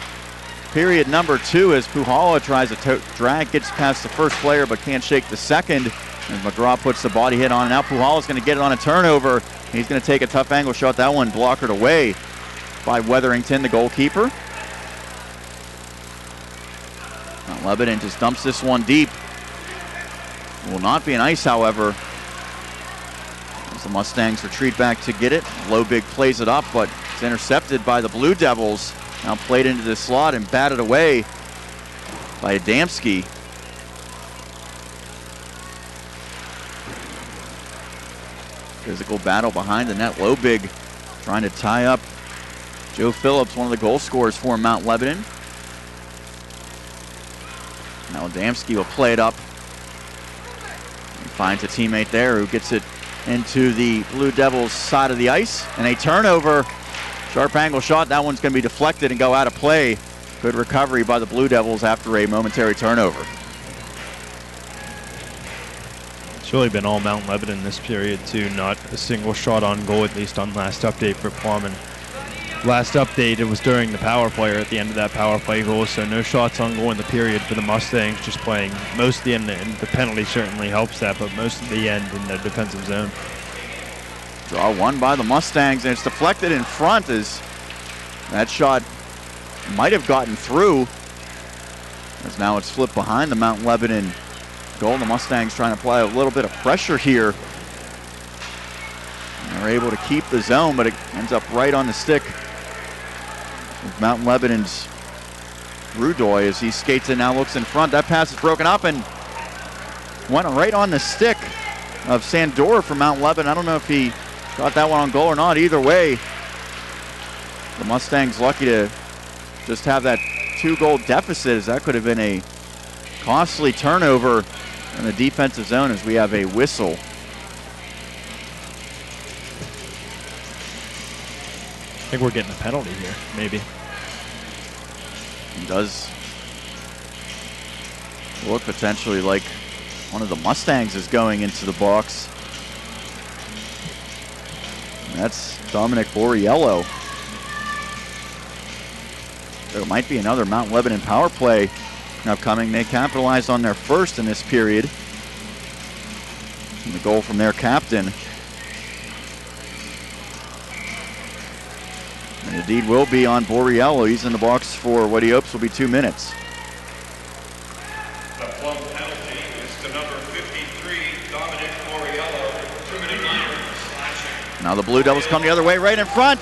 period number 2 as PIHL tries to drag, gets past the first player but can't shake the second. As McGraw puts the body hit on. Now PIHL is going to get it on a turnover. He's going to take a tough angle shot. That one blockered away by Weatherington, the goalkeeper. Mount Lebanon just dumps this one deep. Will not be an ice, however, as the Mustangs retreat back to get it. Lobig plays it up, but it's intercepted by the Blue Devils. Now played into the slot and batted away by Adamski. Physical battle behind the net. Lobig trying to tie up Joe Phillips, one of the goal scorers for Mount Lebanon. Now Adamski will play it up. Finds a teammate there who gets it into the Blue Devils' side of the ice. And a turnover. Sharp angle shot. That one's going to be deflected and go out of play. Good recovery by the Blue Devils after a momentary turnover. It's really been all Mount Lebanon this period too, not a single shot on goal, at least on last update for Plum. And last update, it was during the power play or at the end of that power play goal, so no shots on goal in the period for the Mustangs, just playing most of the end, and the penalty certainly helps that, but most of the end in the defensive zone. Draw one by the Mustangs, and it's deflected in front as that shot might have gotten through, as now it's flipped behind the Mount Lebanon goal. The Mustangs trying to apply a little bit of pressure here. And they're able to keep the zone, but it ends up right on the stick of Mount Lebanon's Rudoy as he skates in, now looks in front. That pass is broken up and went right on the stick of Sandor from Mount Lebanon. I don't know if he got that one on goal or not. Either way, the Mustangs lucky to just have that 2-goal deficit, as that could have been a costly turnover in the defensive zone, as we have a whistle. I think we're getting a penalty here, maybe. It does look potentially like one of the Mustangs is going into the box. And that's Dominic Borriello. There might be another Mount Lebanon power play upcoming. They capitalized on their first in this period. And the goal from their captain. And the deed will be on Borriello. He's in the box for what he hopes will be 2 minutes. The Plum penalty is to number 53, Dominic Borriello, 2-minute line slashing. Now the Blue Devils come the other way, right in front.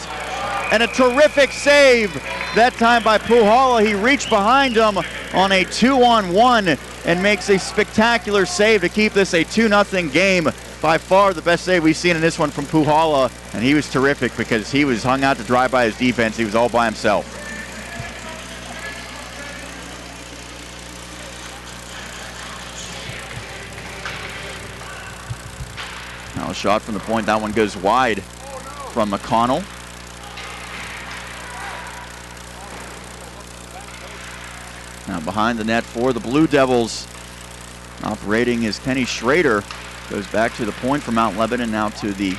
And a terrific save, that time by PIHL. He reached behind him on a 2-on-1 and makes a spectacular save to keep this a 2-0 game. By far the best save we've seen in this one from PIHL, and he was terrific because he was hung out to dry by his defense. He was all by himself. Now a shot from the point, that one goes wide from McConnell. Now behind the net for the Blue Devils, operating is Kenny Schrader. Goes back to the point for Mount Lebanon, now to the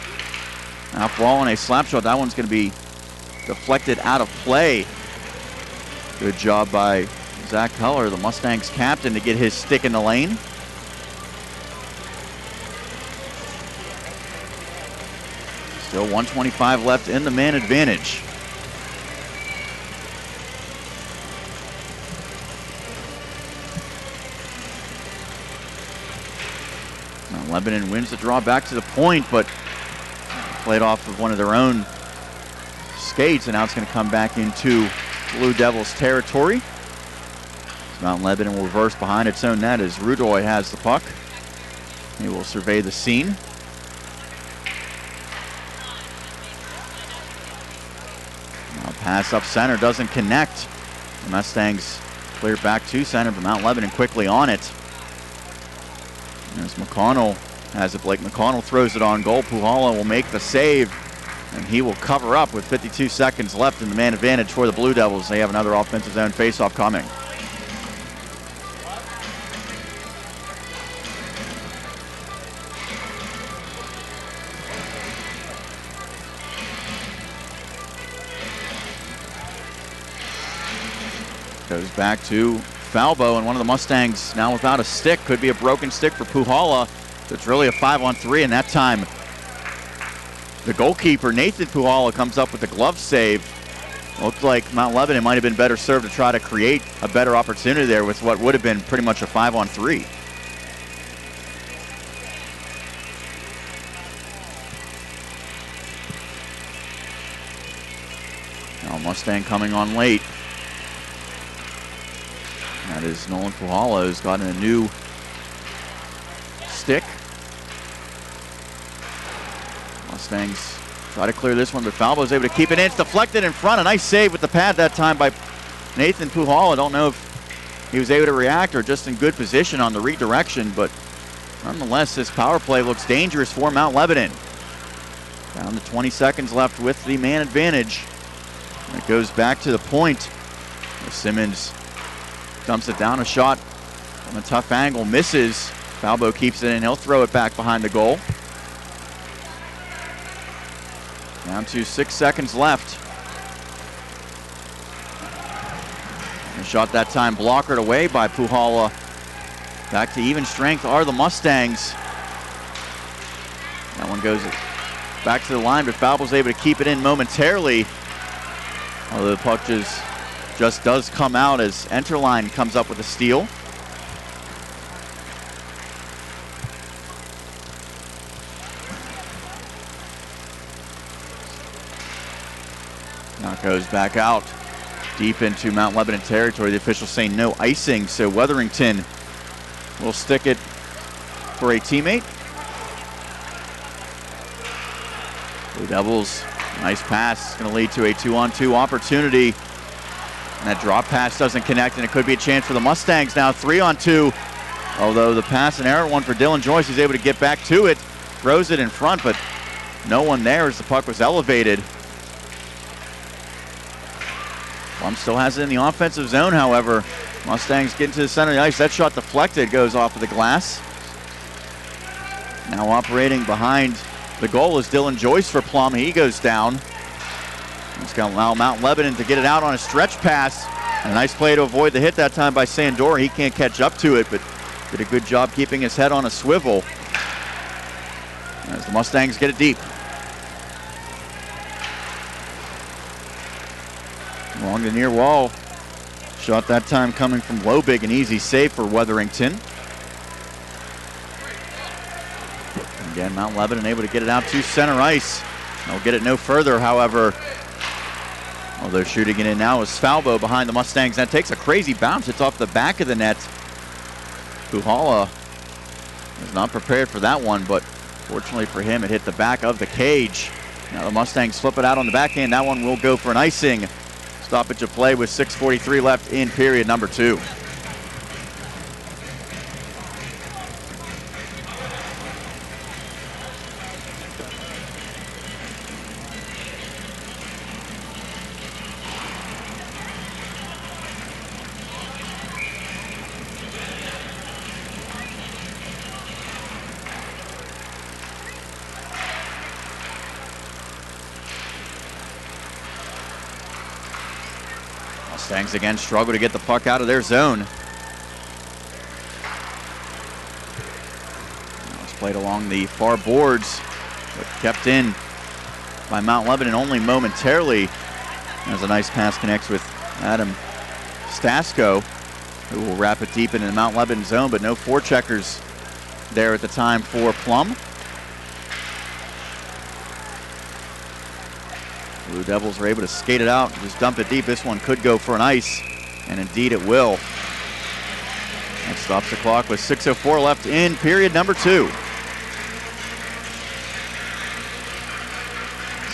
half wall, and a slap shot. That one's going to be deflected out of play. Good job by Zach Heller, the Mustangs captain, to get his stick in the lane. Still 1:25 left in the man advantage. Lebanon wins the draw back to the point, but played off of one of their own skates, and now it's going to come back into Blue Devils territory. Mount Lebanon will reverse behind its own net as Rudoy has the puck. He will survey the scene. Now pass up center, doesn't connect. The Mustangs clear back to center, but Mount Lebanon quickly on it. As McConnell has it, Blake McConnell throws it on goal. PIHL will make the save, and he will cover up with 52 seconds left in the man advantage for the Blue Devils. They have another offensive zone faceoff coming. Goes back to Falbo, and one of the Mustangs now without a stick. Could be a broken stick for PIHL. So it's really a 5-on-3, and that time the goalkeeper, Nathan PIHL, comes up with a glove save. Looked like Mount Lebanon might have been better served to try to create a better opportunity there with what would have been pretty much a 5-on-3. Now Mustang coming on late. That is Nolan PIHL, who's gotten a new stick. Mustangs try to clear this one, but Falbo is able to keep it in. It's deflected in front. A nice save with the pad that time by Nathan PIHL. I don't know if he was able to react or just in good position on the redirection, but nonetheless, this power play looks dangerous for Mount Lebanon. Down to 20 seconds left with the man advantage. And it goes back to the point. Simmons dumps it down, a shot from a tough angle, misses. Falbo keeps it in. He'll throw it back behind the goal. Down to 6 seconds left. The shot that time blockered away by Puhala. Back to even strength are the Mustangs. That one goes back to the line, but Falbo's able to keep it in momentarily. Although the puck just does come out as Enterline comes up with a steal. Now it goes back out deep into Mount Lebanon territory. The officials saying no icing, so Weatherington will stick it for a teammate. Blue Devils, nice pass. It's going to lead to a 2-on-2 opportunity. And that drop pass doesn't connect, and it could be a chance for the Mustangs now. 3-on-2. Although the pass, an errant one for Dylan Joyce. He's able to get back to it. Throws it in front, but no one there as the puck was elevated. Plum still has it in the offensive zone, however. Mustangs get into the center of the ice. That shot deflected, goes off of the glass. Now operating behind the goal is Dylan Joyce for Plum. He goes down. It's going to allow Mount Lebanon to get it out on a stretch pass. And a nice play to avoid the hit that time by Sandor. He can't catch up to it, but did a good job keeping his head on a swivel as the Mustangs get it deep. Along the near wall. Shot that time coming from Lobig, an easy save for Weatherington. Again, Mount Lebanon able to get it out to center ice. They'll get it no further, however. Although shooting it in now is Falbo behind the Mustangs. That takes a crazy bounce. It's off the back of the net. Puhala was not prepared for that one, but fortunately for him, it hit the back of the cage. Now the Mustangs flip it out on the backhand. That one will go for an icing. Stoppage of play with 6:43 left in period number 2. Mustangs again struggle to get the puck out of their zone. Now it's played along the far boards, but kept in by Mount Lebanon only momentarily. As a nice pass connects with Adam Stasko, who will wrap it deep into the Mount Lebanon zone, but no forecheckers there at the time for Plum. Blue Devils are able to skate it out, just dump it deep. This one could go for an ice, and indeed it will. That stops the clock with 6:04 left in period number 2.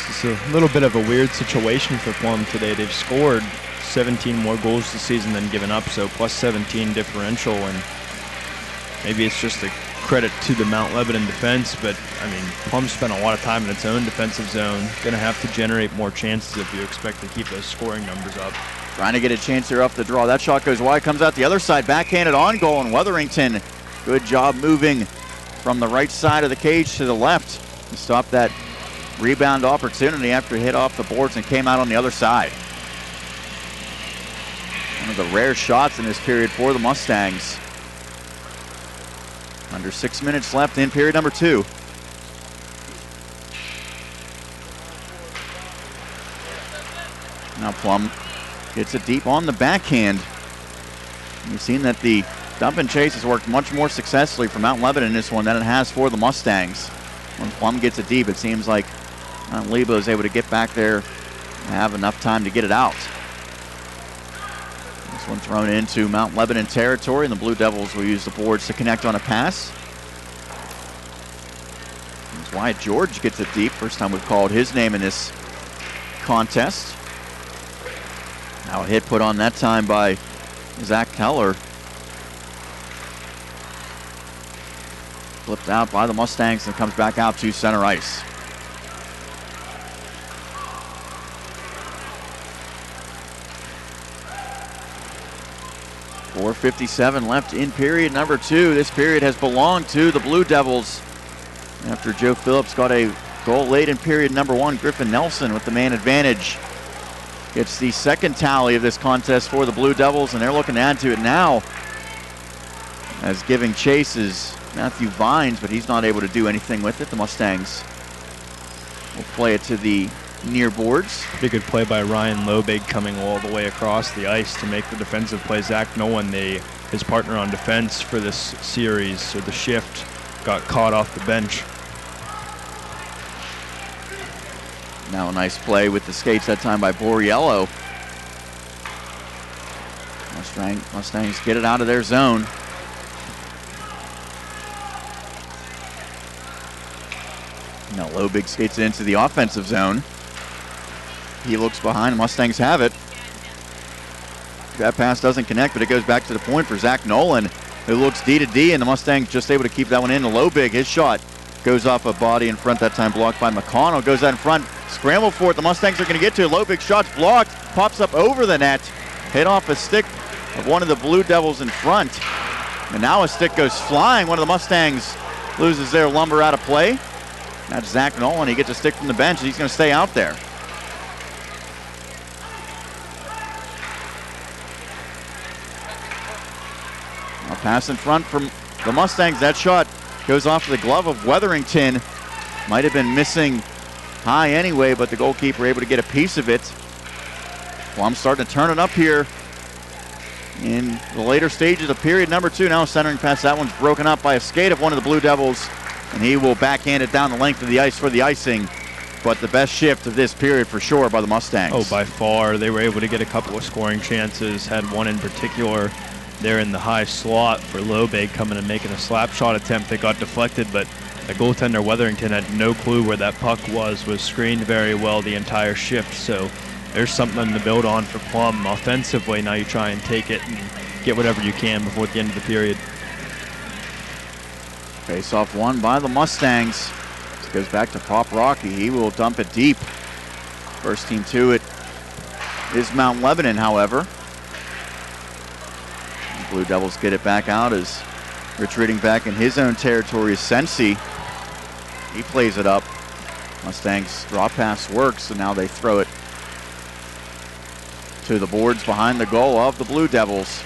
This is a little bit of a weird situation for Plum today. They've scored 17 more goals this season than given up, so plus 17 differential, and maybe it's just a credit to the Mount Lebanon defense, but I mean, Plum spent a lot of time in its own defensive zone. Going to have to generate more chances if you expect to keep those scoring numbers up. Trying to get a chance here off the draw. That shot goes wide, comes out the other side, backhanded on goal, and Weatherington, good job moving from the right side of the cage to the left to stop that rebound opportunity after it hit off the boards and came out on the other side. One of the rare shots in this period for the Mustangs. Under 6 minutes left in period number 2. Now Plum gets it deep on the backhand. We've seen that the dump and chase has worked much more successfully for Mount Lebanon in this one than it has for the Mustangs. When Plum gets it deep, it seems like Mount Lebo is able to get back there and have enough time to get it out. This one thrown into Mount Lebanon territory, and the Blue Devils will use the boards to connect on a pass. That's why George gets it deep. First time we've called his name in this contest. Now a hit put on that time by Zach Keller. Flipped out by the Mustangs and comes back out to center ice. 4:57 left in period number 2. This period has belonged to the Blue Devils after Joe Phillips got a goal late in period number 1. Griffin Nelson with the man advantage gets the second tally of this contest for the Blue Devils, and they're looking to add to it now, as giving chase is Matthew Vines, but he's not able to do anything with it. The Mustangs will play it to the near boards. Pretty good play by Ryan Lobig coming all the way across the ice to make the defensive play. Zach Nolan, his partner on defense for this series, or the shift, got caught off the bench. Now a nice play with the skates, that time by Borriello. Mustangs get it out of their zone. Now Lobig skates it into the offensive zone. He looks behind, Mustangs have it. That pass doesn't connect, but it goes back to the point for Zach Nolan, who looks D to D, and the Mustangs just able to keep that one in. Lobig, his shot goes off a body in front, that time blocked by McConnell. Goes out in front, scramble for it. The Mustangs are going to get to it. Lobig shot's blocked, pops up over the net, hit off a stick of one of the Blue Devils in front. And now a stick goes flying. One of the Mustangs loses their lumber out of play. That's Zach Nolan. He gets a stick from the bench, and he's going to stay out there. A pass in front from the Mustangs. That shot goes off the glove of Weatherington. Might have been missing high anyway, but the goalkeeper able to get a piece of it. Plum starting to turn it up here in the later stages of period number 2. Now centering pass. That one's broken up by a skate of one of the Blue Devils, and he will backhand it down the length of the ice for the icing. But the best shift of this period for sure by the Mustangs. Oh, by far. They were able to get a couple of scoring chances. Had one in particular there in the high slot for Lobig coming and making a slap shot attempt that got deflected, but the goaltender Weatherington had no clue where that puck was screened very well the entire shift. So there's something to build on for Plum offensively. Now you try and take it and get whatever you can before the end of the period. Face-off won by the Mustangs. This goes back to Pop Rocky. He will dump it deep. First team to it is Mount Lebanon, however. The Blue Devils get it back out as retreating back in his own territory is Sensi. He plays it up. Mustangs draw pass works, so now they throw it to the boards behind the goal of the Blue Devils.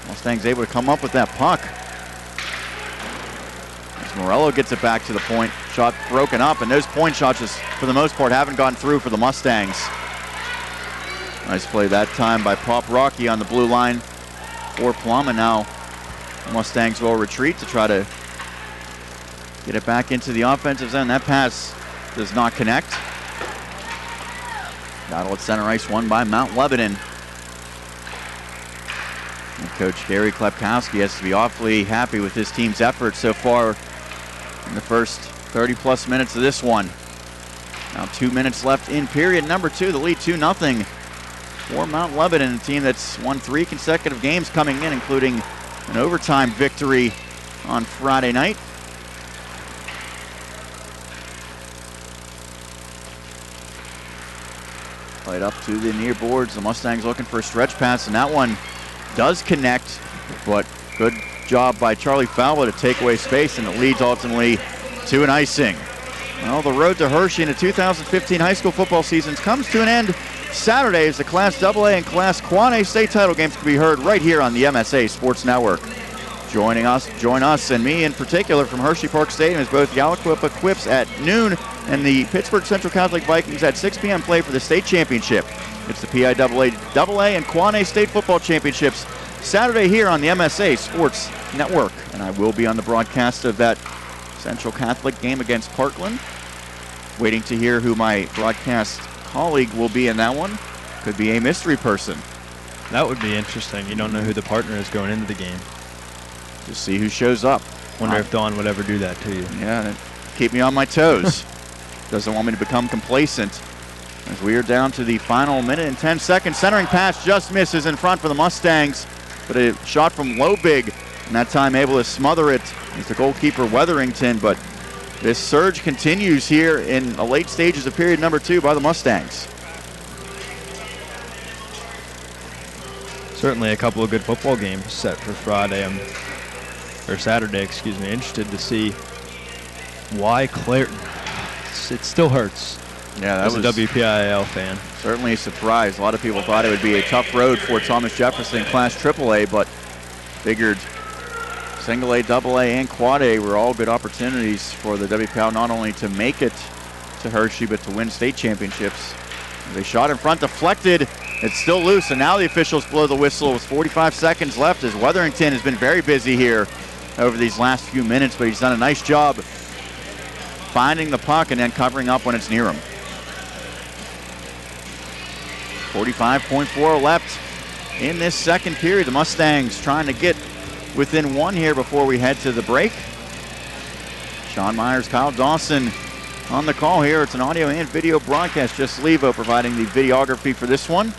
Mustangs able to come up with that puck. As Morello gets it back to the point, shot broken up, and those point shots just for the most part haven't gone through for the Mustangs. Nice play that time by Pop Rocky on the blue line for Plum, and now the Mustangs will retreat to try to get it back into the offensive zone. That pass does not connect. Battle at center ice won by Mount Lebanon. And Coach Gary Klepkowski has to be awfully happy with his team's effort so far in the first 30-plus minutes of this one. Now 2 minutes left in period number 2. The lead 2-0 for Mount Lebanon, a team that's won 3 consecutive games coming in, including an overtime victory on Friday night. Played up to the near boards. The Mustangs looking for a stretch pass, and that one does connect, but good job by Charlie Falva to take away space, and it leads ultimately to an icing. Well, the road to Hershey in the 2015 high school football season comes to an end Saturday as the Class AA and Class Quad A state title games can be heard right here on the MSA Sports Network. Join us and me in particular from Hershey Park Stadium as both Yalaquippa Quips at noon and the Pittsburgh Central Catholic Vikings at 6 p.m. play for the state championship. It's the PIHL AA and Quad A state football championships Saturday here on the MSA Sports Network. And I will be on the broadcast of that Central Catholic game against Parkland. Waiting to hear who my broadcast colleague will be in that one. Could be a mystery person. That would be interesting. You don't know who the partner is going into the game. Just see who shows up. Wonder if Dawn would ever do that to you. Yeah, keep me on my toes. Doesn't want me to become complacent. As we are down to the final minute and 10 seconds. Centering pass just misses in front for the Mustangs. But a shot from Lobig, and that time able to smother it is the goalkeeper Weatherington. But this surge continues here in the late stages of period number 2 by the Mustangs. Certainly a couple of good football games set for Friday, or Saturday, excuse me. Interested to see why Clairton. It still hurts. Yeah, that as was a WPIHL fan. Certainly a surprise. A lot of people thought it would be a tough road for Thomas Jefferson Class AAA, but figured Single A, Double A, and Quad A were all good opportunities for the WPIHL not only to make it to Hershey, but to win state championships. They shot in front, deflected. It's still loose, and now the officials blow the whistle with 45 seconds left, as Wetherington has been very busy here over these last few minutes, but he's done a nice job finding the puck and then covering up when it's near him. 45.4 left in this second period. The Mustangs trying to get within one here before we head to the break. Sean Meyers, Kyle Dawson on the call here. It's an audio and video broadcast. Just Levo providing the videography for this one.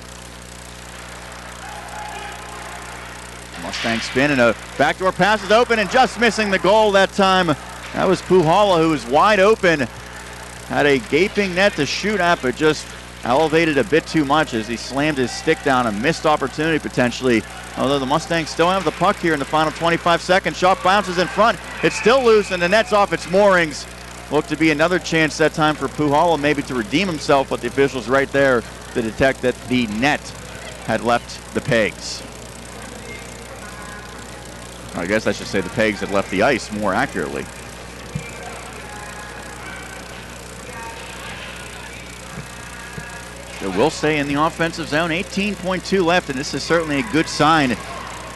Mustang spin and a backdoor pass is open and just missing the goal that time. That was PIHL, who was wide open. Had a gaping net to shoot at, but just elevated a bit too much as he slammed his stick down. A missed opportunity potentially. Although the Mustangs still have the puck here in the final 25 seconds. Shot bounces in front. It's still loose and the net's off its moorings. Looked to be another chance that time for PIHL maybe to redeem himself, but the officials right there to detect that the net had left the pegs. I guess I should say the pegs had left the ice more accurately. It will stay in the offensive zone. 18.2 left, and this is certainly a good sign,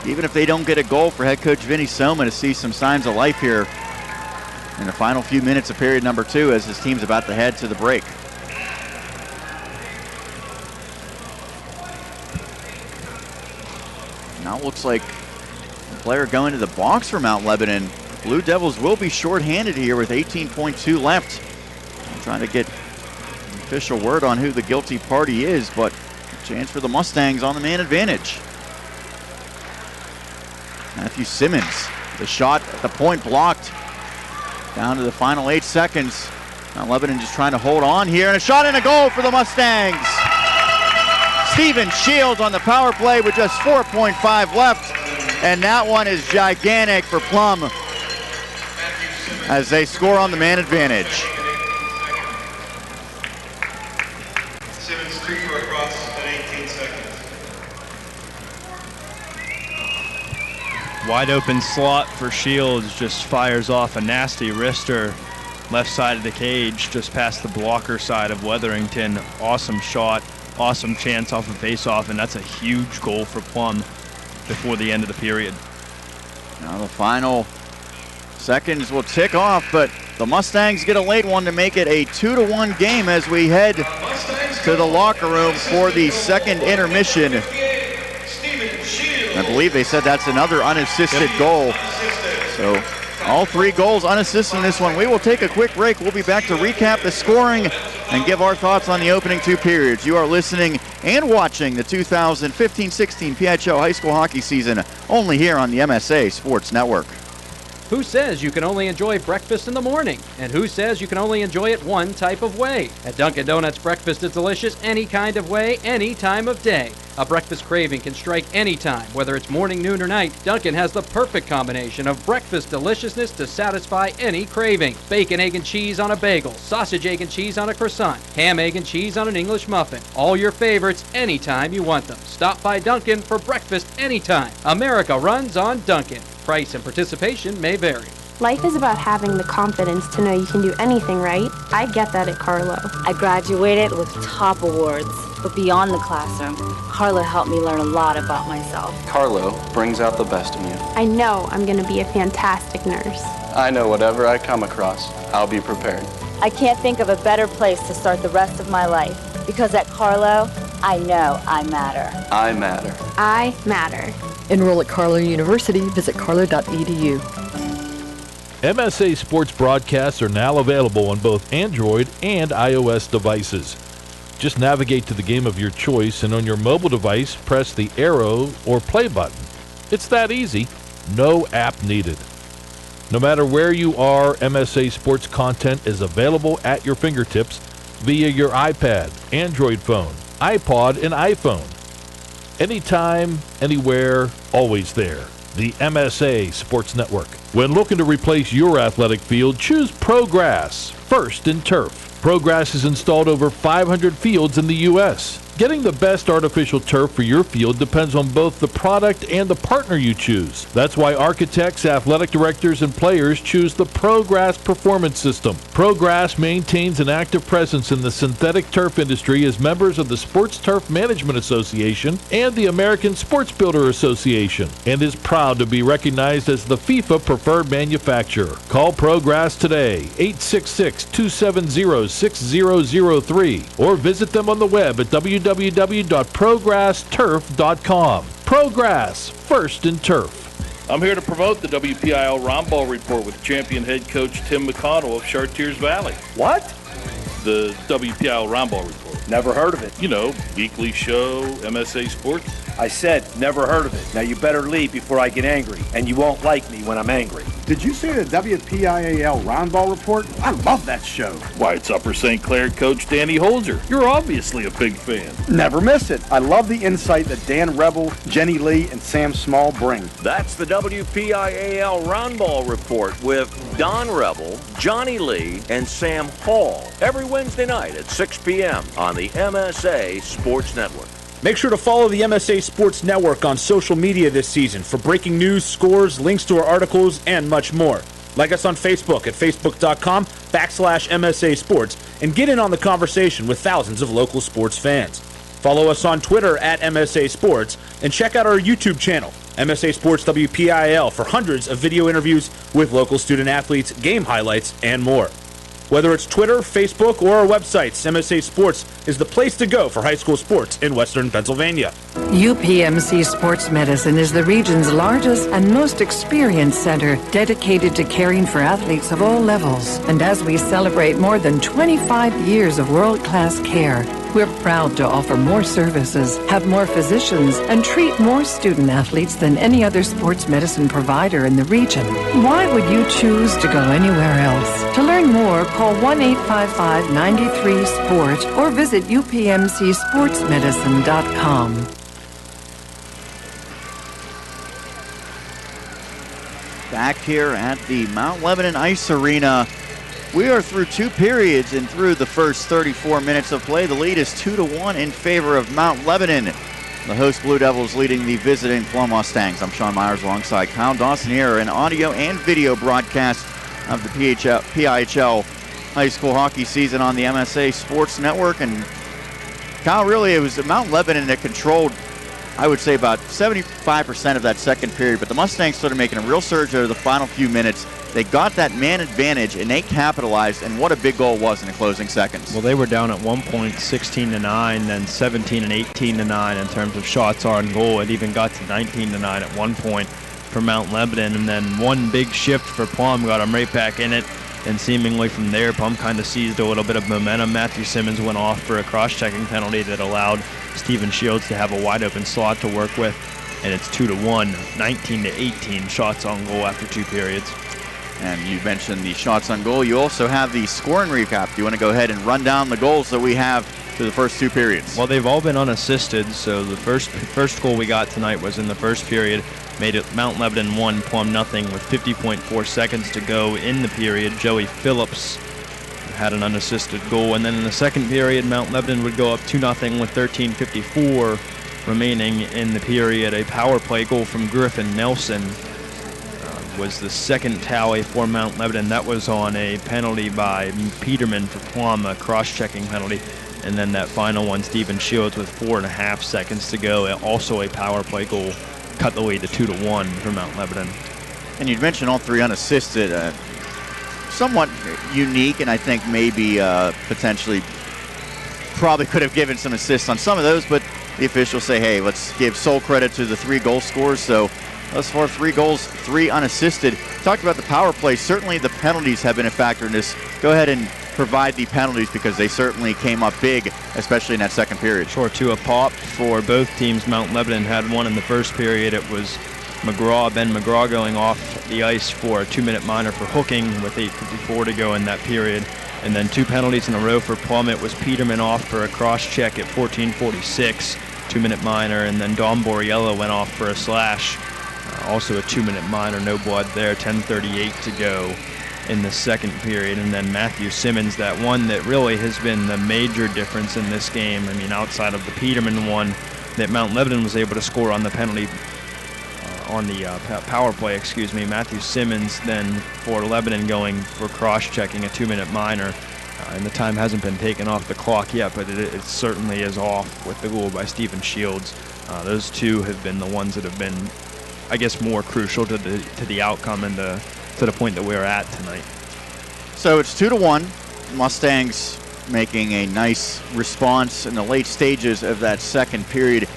even if they don't get a goal, for head coach Vinny Soma to see some signs of life here in the final few minutes of period number 2 as his team's about to head to the break. Now it looks like a player going to the box for Mount Lebanon. Blue Devils will be shorthanded here with 18.2 left. I'm trying to get official word on who the guilty party is, but a chance for the Mustangs on the man advantage. Matthew Simmons, the shot at the point blocked. Down to the final 8 seconds. Now Lebanon just trying to hold on here, and a shot and a goal for the Mustangs. Steven Shields on the power play with just 4.5 left, and that one is gigantic for Plum as they score on the man advantage. Simmons 2 for a cross at 18 seconds. Wide open slot for Shields, just fires off a nasty wrister left side of the cage, just past the blocker side of Wetherington. Awesome shot, awesome chance off a face-off, and that's a huge goal for Plum before the end of the period. Now the final seconds will tick off, but the Mustangs get a late one to make it a 2-1 game as we head to the locker room for the second intermission. I believe they said that's another unassisted goal. So all 3 goals unassisted in this one. We will take a quick break. We'll be back to recap the scoring and give our thoughts on the opening 2 periods. You are listening and watching the 2015-16 PIHL high school hockey season only here on the MSA Sports Network. Who says you can only enjoy breakfast in the morning? And who says you can only enjoy it one type of way? At Dunkin' Donuts, breakfast is delicious any kind of way, any time of day. A breakfast craving can strike any time, whether it's morning, noon, or night. Dunkin' has the perfect combination of breakfast deliciousness to satisfy any craving. Bacon, egg, and cheese on a bagel, sausage, egg, and cheese on a croissant, ham, egg, and cheese on an English muffin. All your favorites anytime you want them. Stop by Dunkin' for breakfast anytime. America runs on Dunkin'. Price and participation may vary. Life is about having the confidence to know you can do anything right. I get that at Carlo. I graduated with top awards, but beyond the classroom, Carlo helped me learn a lot about myself. Carlo brings out the best in you. I know I'm going to be a fantastic nurse. I know whatever I come across, I'll be prepared. I can't think of a better place to start the rest of my life, because at Carlo, I know I matter. I matter. I matter. Enroll at Carlo University. Visit carlo.edu. MSA sports broadcasts are now available on both Android and iOS devices. Just navigate to the game of your choice, and on your mobile device, press the arrow or play button. It's that easy. No app needed. No matter where you are, MSA sports content is available at your fingertips via your iPad, Android phone, iPod, and iPhone. Anytime, anywhere, always there. The MSA Sports Network. When looking to replace your athletic field, choose ProGrass, first in turf. ProGrass has installed over 500 fields in the U.S. Getting the best artificial turf for your field depends on both the product and the partner you choose. That's why architects, athletic directors, and players choose the ProGrass Performance System. ProGrass maintains an active presence in the synthetic turf industry as members of the Sports Turf Management Association and the American Sports Builder Association, and is proud to be recognized as the FIFA preferred manufacturer. Call ProGrass today, 866-270-6003, or visit them on the web at www.progressturf.com. ProGrass, first in turf. I'm here to promote the WPIL Round Ball Report with champion head coach Tim McConnell of Chartiers Valley. What? The WPIL Round Ball Report. Never heard of it. You know, weekly show, MSA Sports. I said, never heard of it. Now you better leave before I get angry, and you won't like me when I'm angry. Did you see the WPIAL Round Ball Report? I love that show. Why, it's Upper St. Clair coach Danny Holzer. You're obviously a big fan. Never miss it. I love the insight that Dan Rebel, Jenny Lee, and Sam Small bring. That's the WPIAL Round Ball Report with Don Rebel, Johnny Lee, and Sam Hall every Wednesday night at 6 p.m. on the MSA Sports Network. Make sure to follow the MSA Sports Network on social media this season for breaking news, scores, links to our articles, and much more. Like us on Facebook at facebook.com/MSA Sports and get in on the conversation with thousands of local sports fans. Follow us on Twitter at MSA Sports and check out our YouTube channel, MSA Sports WPIL, for hundreds of video interviews with local student athletes, game highlights, and more. Whether it's Twitter, Facebook, or our websites, MSA Sports is the place to go for high school sports in Western Pennsylvania. UPMC Sports Medicine is the region's largest and most experienced center dedicated to caring for athletes of all levels. And as we celebrate more than 25 years of world-class care, we're proud to offer more services, have more physicians, and treat more student athletes than any other sports medicine provider in the region. Why would you choose to go anywhere else? To learn more, call 1-855-93-SPORT or visit upmcsportsmedicine.com. Back here at the Mount Lebanon Ice Arena. We are through two periods and through the first 34 minutes of play. The lead is 2-1 in favor of Mount Lebanon. The host Blue Devils leading the visiting Plum Mustangs. I'm Sean Meyers alongside Kyle Dawson here, an audio and video broadcast of the PIHL high school hockey season on the MSA Sports Network. And Kyle, really, it was Mount Lebanon that controlled, I would say, about 75% of that second period, but the Mustangs started making a real surge over the final few minutes. They got that man advantage, and they capitalized, and what a big goal it was in the closing seconds. Well, they were down at one point 16-9, then 17 and 18-9 in terms of shots on goal. It even got to 19-9 at one point for Mount Lebanon, and then one big shift for Plum got them right back in it, and seemingly from there, Plum kind of seized a little bit of momentum. Matthew Simmons went off for a cross-checking penalty that allowed Stephen Shields to have a wide-open slot to work with, and it's 2-1, 19-18 shots on goal after two periods. And you mentioned the shots on goal. You also have the scoring recap. Do you want to go ahead and run down the goals that we have through the first two periods? Well, they've all been unassisted, so the first goal we got tonight was in the first period. Made it Mount Lebanon 1, Plum nothing with 50.4 seconds to go in the period. Joey Phillips had an unassisted goal, and then in the second period, Mount Lebanon would go up 2-0 with 13:54 remaining in the period. A power play goal from Griffin Nelson was the second tally for Mount Lebanon. That was on a penalty by Peterman for Plum, a cross-checking penalty. And then that final one, Stephen Shields with 4.5 seconds to go, also a power play goal, cut the lead to 2-1 for Mount Lebanon. And you'd mentioned all three unassisted, somewhat unique, and I think maybe potentially probably could have given some assists on some of those, but the officials say, hey, let's give sole credit to the three goal scorers. So thus far, 3 goals, 3 unassisted. Talked about the power play. Certainly the penalties have been a factor in this. Go ahead and provide the penalties because they certainly came up big, especially in that second period. Sure, to a pop for both teams. Mount Lebanon had one in the first period. It was Ben McGraw going off the ice for a 2-minute minor for hooking with 8:54 to go in that period. And then 2 penalties in a row for Plum. It was Peterman off for a cross check at 14:46. 2-minute minor, and then Dom Borriello went off for a slash, also a 2-minute minor, no blood there, 10:38 to go in the second period. And then Matthew Simmons, that one that really has been the major difference in this game. I mean, outside of the Peterman one that Mount Lebanon was able to score on the penalty, on the power play, excuse me, Matthew Simmons then for Lebanon going for cross-checking a 2-minute minor. And the time hasn't been taken off the clock yet, but it certainly is off with the goal by Stephen Shields. Those two have been the ones that have been, I guess, more crucial to the outcome and to the point that we're at tonight. So it's 2-1. Mustangs making a nice response in the late stages of that second period.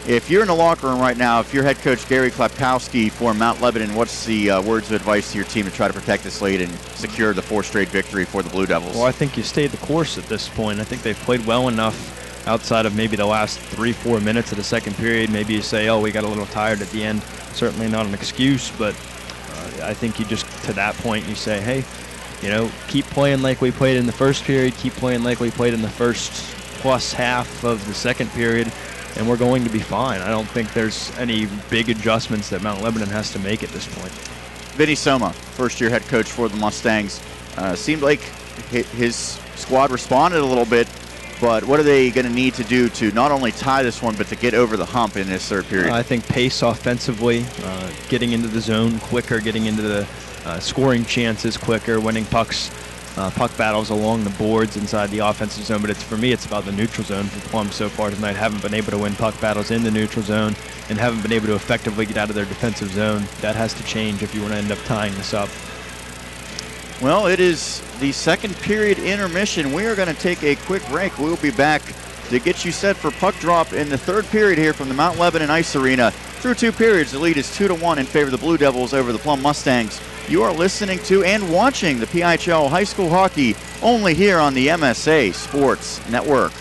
If you're in the locker room right now, if you're head coach Gary Klepkowski for Mount Lebanon, what's the words of advice to your team to try to protect this lead and secure the 4th straight victory for the Blue Devils? Well, I think you stayed the course at this point. I think they've played well enough outside of maybe the last 3-4 minutes of the second period. Maybe you say, oh, we got a little tired at the end. Certainly not an excuse, but I think you just, to that point, you say, hey, you know, keep playing like we played in the first period, keep playing like we played in the first plus half of the second period, and we're going to be fine. I don't think there's any big adjustments that Mount Lebanon has to make at this point. Vinny Soma, first-year head coach for the Mustangs. Seemed like his squad responded a little bit, but what are they going to need to do to not only tie this one, but to get over the hump in this third period? I think pace offensively, getting into the zone quicker, getting into the scoring chances quicker, winning pucks, puck battles along the boards inside the offensive zone. But for me, it's about the neutral zone for Plum so far tonight. Haven't been able to win puck battles in the neutral zone and haven't been able to effectively get out of their defensive zone. That has to change if you want to end up tying this up. Well, it is the second period intermission. We are going to take a quick break. We'll be back to get you set for puck drop in the third period here from the Mount Lebanon Ice Arena. Through 2 periods, the lead is 2-1 in favor of the Blue Devils over the Plum Mustangs. You are listening to and watching the PIHL High School Hockey only here on the MSA Sports Network.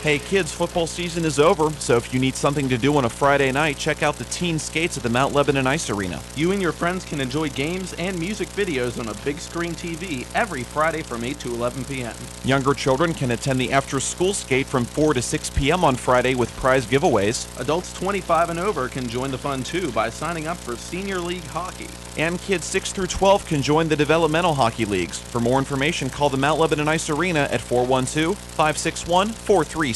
Hey kids, football season is over, so if you need something to do on a Friday night, check out the teen skates at the Mount Lebanon Ice Arena. You and your friends can enjoy games and music videos on a big screen TV every Friday from 8 to 11 p.m. Younger children can attend the after-school skate from 4 to 6 p.m. on Friday with prize giveaways. Adults 25 and over can join the fun too by signing up for Senior League Hockey. And kids 6 through 12 can join the developmental hockey leagues. For more information, call the Mount Lebanon Ice Arena at 412-561-4363.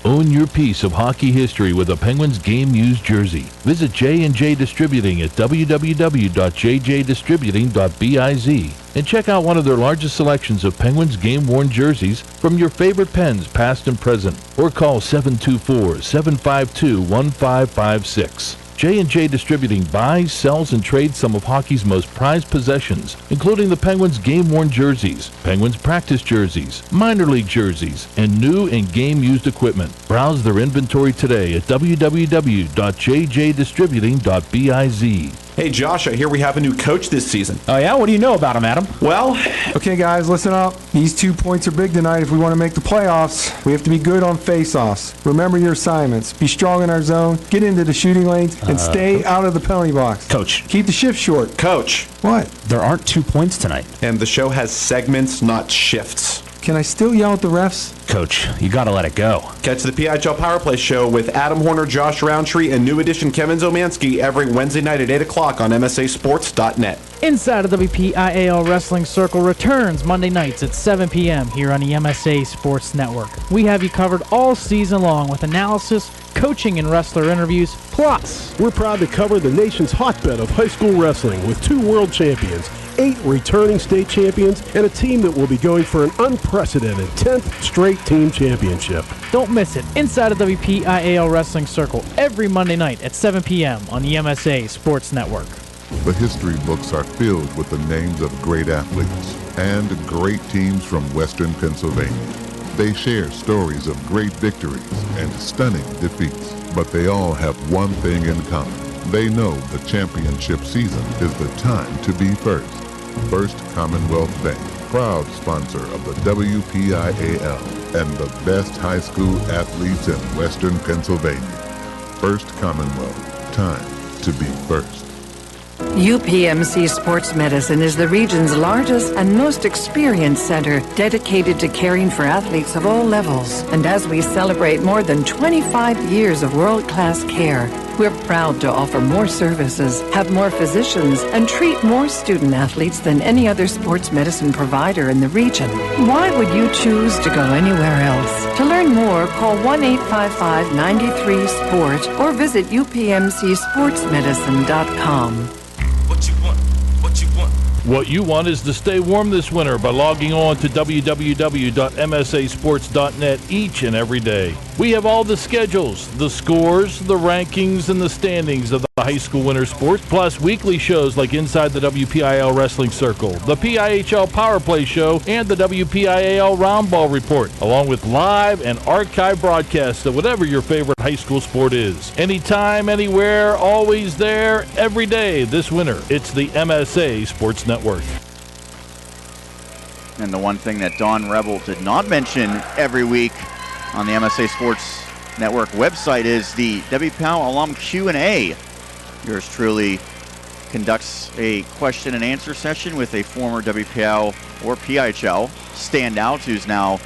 Own your piece of hockey history with a Penguins game used jersey. Visit J&J Distributing at www.jjdistributing.biz and check out one of their largest selections of Penguins game-worn jerseys from your favorite Pens past and present, or call 724-752-1556. J&J Distributing buys, sells, and trades some of hockey's most prized possessions, including the Penguins game-worn jerseys, Penguins practice jerseys, minor league jerseys, and new and game-used equipment. Browse their inventory today at www.jjdistributing.biz. Hey Josh, I hear we have a new coach this season. Oh yeah? What do you know about him, Adam? Well, okay guys, listen up. These 2 points are big tonight if we want to make the playoffs. We have to be good on face-offs. Remember your assignments. Be strong in our zone, get into the shooting lanes, and stay out of the penalty box. Coach. Keep the shift short. Coach. What? There aren't 2 points tonight. And the show has segments, not shifts. Can I still yell at the refs? Coach, you gotta let it go. Catch the PIHL Power Play Show with Adam Horner, Josh Roundtree, and new edition Kevin Zomansky every Wednesday night at 8 o'clock on MSASports.net. Inside of the PIHL Wrestling Circle returns Monday nights at 7 p.m. here on the MSA Sports Network. We have you covered all season long with analysis, coaching, and wrestler interviews. Plus, we're proud to cover the nation's hotbed of high school wrestling with 2 world champions, 8 returning state champions, and a team that will be going for an unprecedented 10th straight team championship. Don't miss it. Inside of the PIHL Wrestling Circle every Monday night at 7 p.m. on the MSA Sports Network. The history books are filled with the names of great athletes and great teams from Western Pennsylvania. They share stories of great victories and stunning defeats, but they all have one thing in common. They know the championship season is the time to be first. First Commonwealth Bank, proud sponsor of the WPIAL and the best high school athletes in Western Pennsylvania. First Commonwealth, time to be first. UPMC Sports Medicine is the region's largest and most experienced center dedicated to caring for athletes of all levels. And as we celebrate more than 25 years of world-class care, we're proud to offer more services, have more physicians, and treat more student athletes than any other sports medicine provider in the region. Why would you choose to go anywhere else? To learn more, call 1-855-93-SPORT or visit upmcsportsmedicine.com. What you want is to stay warm this winter by logging on to www.msasports.net each and every day. We have all the schedules, the scores, the rankings, and the standings of the high school winter sports, plus weekly shows like Inside the WPIHL Wrestling Circle, the PIHL Power Play Show, and the WPIHL Roundball Report, along with live and archive broadcasts of whatever your favorite high school sport is. Anytime, anywhere, always there, every day this winter. It's the MSA Sports Network. And the one thing that Don Rebel did not mention every week on the MSA Sports Network website is the WPIHL Alum Q&A. Yours truly conducts a question and answer session with a former WPIHL or PIHL standout who's now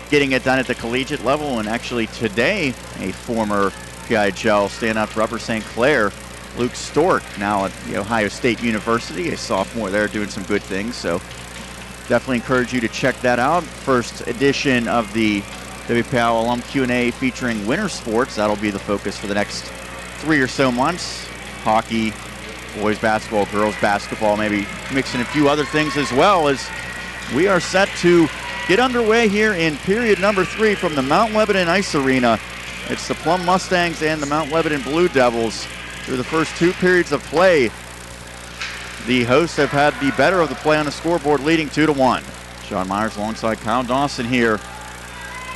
getting it done at the collegiate level, and actually today a former PIHL standout for Upper St. Clair, Luke Stork, now at the Ohio State University, a sophomore there doing some good things. So definitely encourage you to check that out. First edition of the WPIHL Alum Q&A featuring winter sports. That'll be the focus for the next 3 or so months. Hockey, boys basketball, girls basketball, maybe mixing a few other things as well, as we are set to get underway here in period number 3 from the Mount Lebanon Ice Arena. It's the Plum Mustangs and the Mount Lebanon Blue Devils. Through the first 2 periods of play, the hosts have had the better of the play on the scoreboard, leading 2-1. Sean Meyers alongside Kyle Dawson here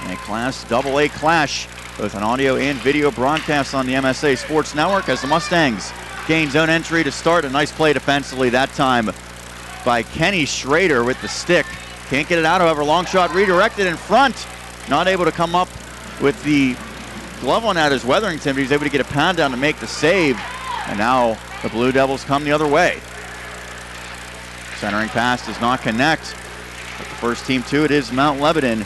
in a Class AA clash, both an audio and video broadcast on the MSA Sports Network, as the Mustangs gain zone entry to start. A nice play defensively that time by Kenny Schrader with the stick. Can't get it out, however. Long shot redirected in front. Not able to come up with the glove on that as Weatherington, but he's able to get a pound down to make the save. And now the Blue Devils come the other way. Centering pass does not connect. But the first team to it is Mount Lebanon.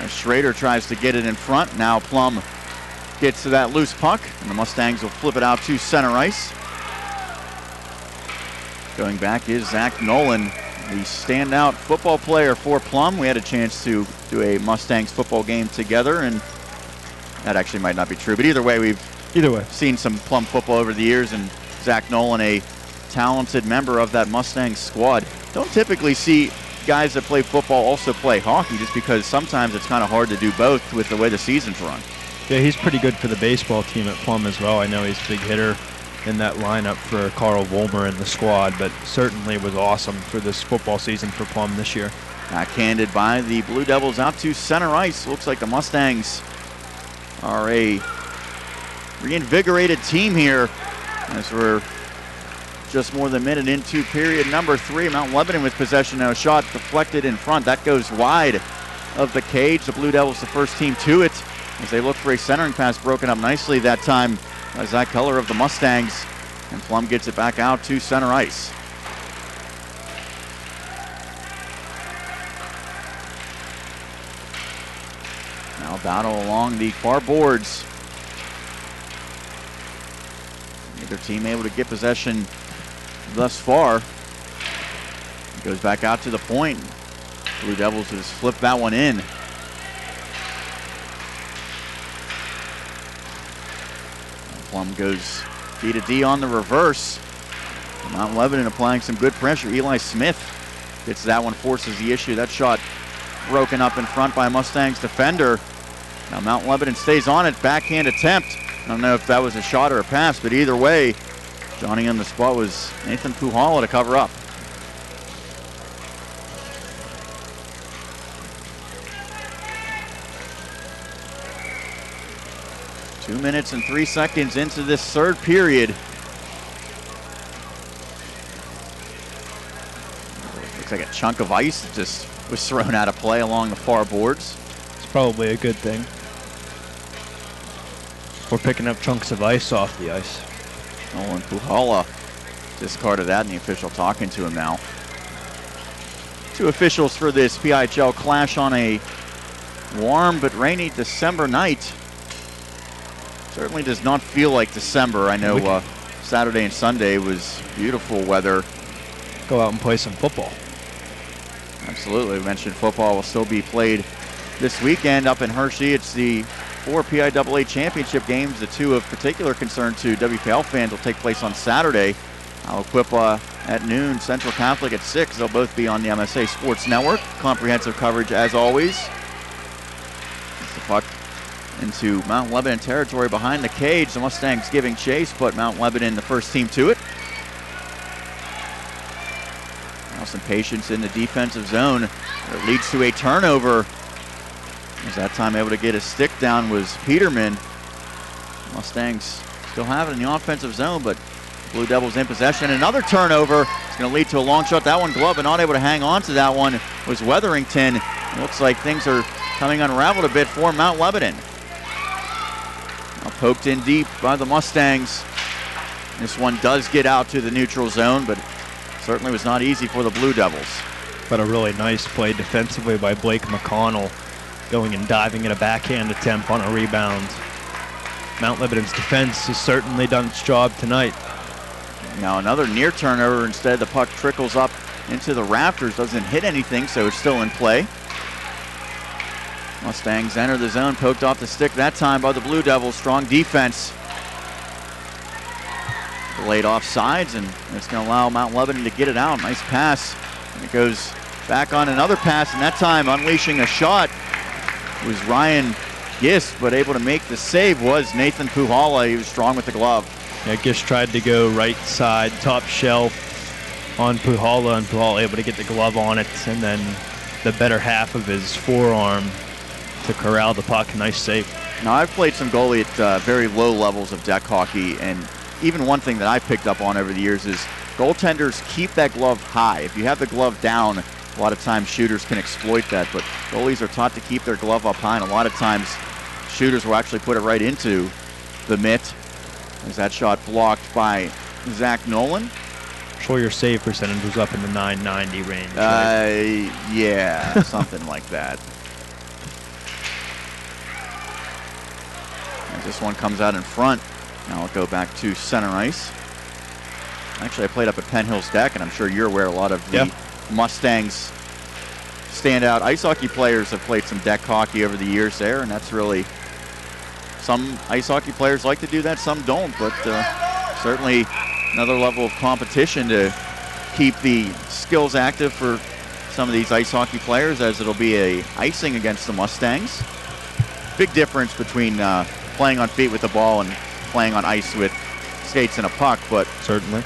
As Schrader tries to get it in front. Now Plum gets to that loose puck, and the Mustangs will flip it out to center ice. Going back is Zach Nolan, the standout football player for Plum. We had a chance to do a Mustangs football game together, and that actually might not be true, but either way, we've seen some Plum football over the years, and Zach Nolan, a talented member of that Mustangs squad. Don't typically see guys that play football also play hockey, just because sometimes it's kind of hard to do both with the way the season's run. Yeah, he's pretty good for the baseball team at Plum as well. I know he's a big hitter in that lineup for Carl Volmer in the squad, but certainly was awesome for this football season for Plum this year. Backhanded by the Blue Devils out to center ice. Looks like the Mustangs are a reinvigorated team here, as we're just more than a minute into period number 3. Mount Lebanon with possession now. Shot deflected in front. That goes wide of the cage. The Blue Devils the first team to it, as they look for a centering pass broken up nicely that time by Zach Keller of the Mustangs. And Plum gets it back out to center ice. Now battle along the far boards. Neither team able to get possession thus far. It goes back out to the point. Blue Devils has flipped that one in. Plum goes D to D on the reverse. Mount Lebanon applying some good pressure. Eli Smith gets that one, forces the issue. That shot broken up in front by a Mustangs defender. Now Mount Lebanon stays on it. Backhand attempt. I don't know if that was a shot or a pass, but either way, Johnny on the spot was Nathan Puhala to cover up. Two minutes and 3 seconds into this third period. Looks like a chunk of ice that just was thrown out of play along the far boards. It's probably a good thing. We're picking up chunks of ice off the ice. Nolan Puhala discarded that, and the official talking to him now. Two officials for this PIHL clash on a warm but rainy December night. Certainly does not feel like December. I know Saturday and Sunday was beautiful weather. Go out and play some football. Absolutely. We mentioned football will still be played this weekend up in Hershey. It's the 4 PIAA championship games. The two of particular concern to WPL fans will take place on Saturday. Aliquippa at noon, Central Catholic at 6. They'll both be on the MSA Sports Network. Comprehensive coverage as always. It's the puck into Mount Lebanon territory behind the cage. The Mustangs giving chase, but Mount Lebanon the first team to it. Now some patience in the defensive zone. It leads to a turnover. As that time able to get a stick down was Peterman. Mustangs still have it in the offensive zone, but Blue Devils in possession. Another turnover. It's going to lead to a long shot. That one glove, and not able to hang on to that one was Wetherington. It looks like things are coming unraveled a bit for Mount Lebanon. Now poked in deep by the Mustangs. This one does get out to the neutral zone, but certainly was not easy for the Blue Devils. But a really nice play defensively by Blake McConnell, going and diving at a backhand attempt on a rebound. Mount Lebanon's defense has certainly done its job tonight. Now another near turnover. Instead, the puck trickles up into the rafters, doesn't hit anything, so it's still in play. Mustangs enter the zone, poked off the stick that time by the Blue Devils. Strong defense. Delayed off sides, and it's going to allow Mount Lebanon to get it out. Nice pass. And it goes back on another pass, and that time unleashing a shot was Ryan Gist, but able to make the save was Nathan Puhala. He was strong with the glove. Yeah, Gish tried to go right side, top shelf on Puhala, and Puhala able to get the glove on it, and then the better half of his forearm to corral the puck. Nice save. Now, I've played some goalie at very low levels of deck hockey, and even one thing that I picked up on over the years is goaltenders keep that glove high. If you have the glove down, a lot of times shooters can exploit that, but goalies are taught to keep their glove up high, and a lot of times shooters will actually put it right into the mitt. As that shot blocked by Zach Nolan. Sure, your save percentage was up in the 990 range, right? Yeah, something like that. As this one comes out in front, now I'll go back to center ice. Actually, I played up at Penn Hills Deck, and I'm sure you're aware a lot of the Mustangs standout ice hockey players have played some deck hockey over the years there, and that's really, some ice hockey players like to do that, some don't, but certainly another level of competition to keep the skills active for some of these ice hockey players, as it'll be a icing against the Mustangs. Big difference between playing on feet with the ball and playing on ice with skates and a puck, but certainly.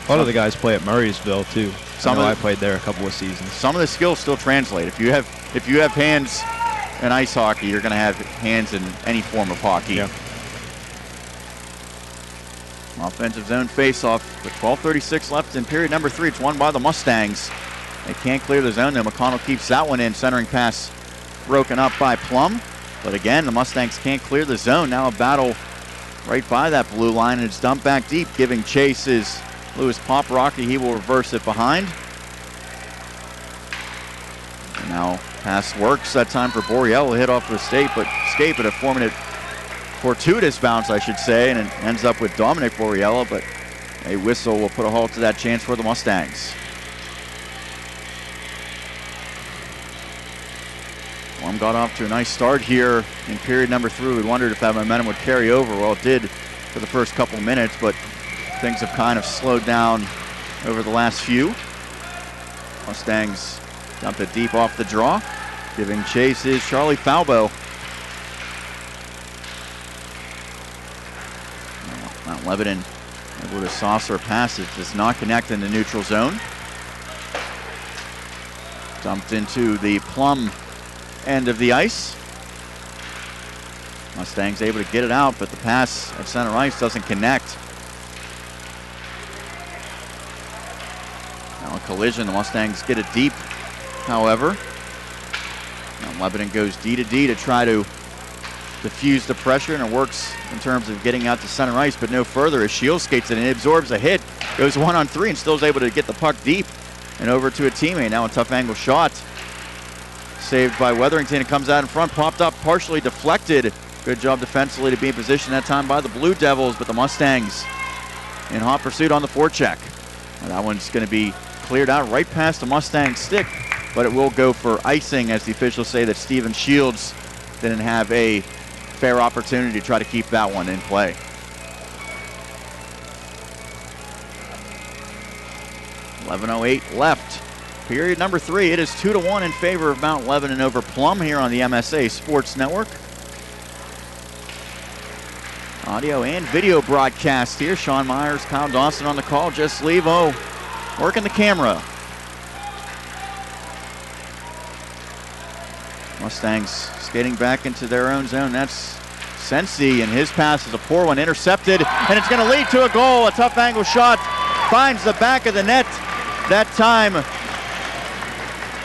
A lot of the guys play at Murraysville too. I played there a couple of seasons. Some of the skills still translate. If you have hands in ice hockey, you're going to have hands in any form of hockey. Yeah. Offensive zone face-off with 12:36 left in period number 3. It's won by the Mustangs. They can't clear the zone, though. McConnell keeps that one in. Centering pass broken up by Plum. But again, the Mustangs can't clear the zone. Now a battle right by that blue line, and it's dumped back deep. Giving chase is Lewis Poprocky. He will reverse it behind. And now pass works that time for Borriello. Hit off the escape, but a fortuitous bounce, I should say, and it ends up with Dominic Borriello, but a whistle will put a halt to that chance for the Mustangs. Plum got off to a nice start here in period number 3. We wondered if that momentum would carry over. Well, it did for the first couple minutes, but things have kind of slowed down over the last few. Mustangs dumped it deep off the draw. Giving chase is Charlie Falbo. Mount Lebanon able to saucer pass. It does not connect in the neutral zone. Dumped into the Plum end of the ice. Mustangs able to get it out, but the pass at center ice doesn't connect. Now a collision. The Mustangs get it deep, however. Now Lebanon goes D to D to try to diffuse the pressure, and it works in terms of getting out to center ice, but no further as Shields skates it and absorbs a hit. Goes 1-on-3 and still is able to get the puck deep and over to a teammate. Now a tough angle shot. Saved by Weatherington. It comes out in front, popped up, partially deflected. Good job defensively to be in position that time by the Blue Devils, but the Mustangs in hot pursuit on the forecheck. Now that one's going to be cleared out right past the Mustang stick, but it will go for icing, as the officials say that Steven Shields didn't have a fair opportunity to try to keep that one in play. .11:08 left. Period number 3. It is 2-1 in favor of Mount Lebanon over Plum here on the MSA Sports Network. Audio and video broadcast here. Sean Meyers, Kyle Dawson on the call. Jess Levo working the camera. Mustangs skating back into their own zone. That's Sensi, and his pass is a poor one, intercepted, and it's going to lead to a goal. A tough angle shot finds the back of the net. That time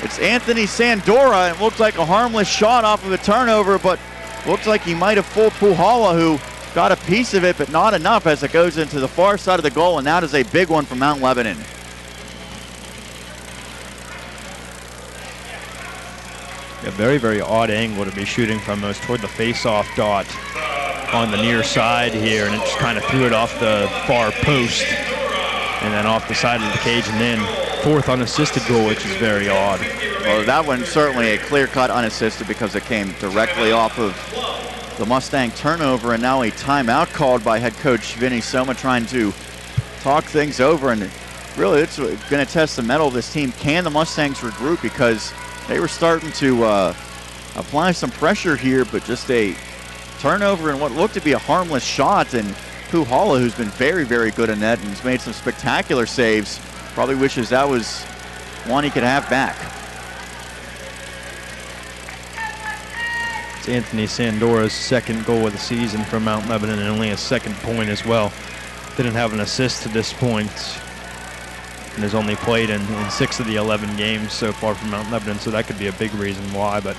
it's Anthony Sandora. It looked like a harmless shot off of a turnover, but looks like he might have fooled Puhala, who got a piece of it, but not enough, as it goes into the far side of the goal, and that is a big one for Mount Lebanon. A very, very odd angle to be shooting from. It was toward the face-off dot on the near side here, and it just kind of threw it off the far post and then off the side of the cage, and then fourth unassisted goal, which is very odd. Well, that one's certainly a clear-cut unassisted because it came directly off of the Mustang turnover, and now a timeout called by head coach Vinny Soma, trying to talk things over, and really it's going to test the mettle of this team. Can the Mustangs regroup, because they were starting to apply some pressure here, but just a turnover and what looked to be a harmless shot, and Puhala, who's been very, very good in net and has made some spectacular saves, probably wishes that was one he could have back. It's Anthony Sandora's second goal of the season for Mount Lebanon, and only a second point as well. Didn't have an assist to this point, and has only played in 6 of the 11 games so far for Mount Lebanon, so that could be a big reason why. But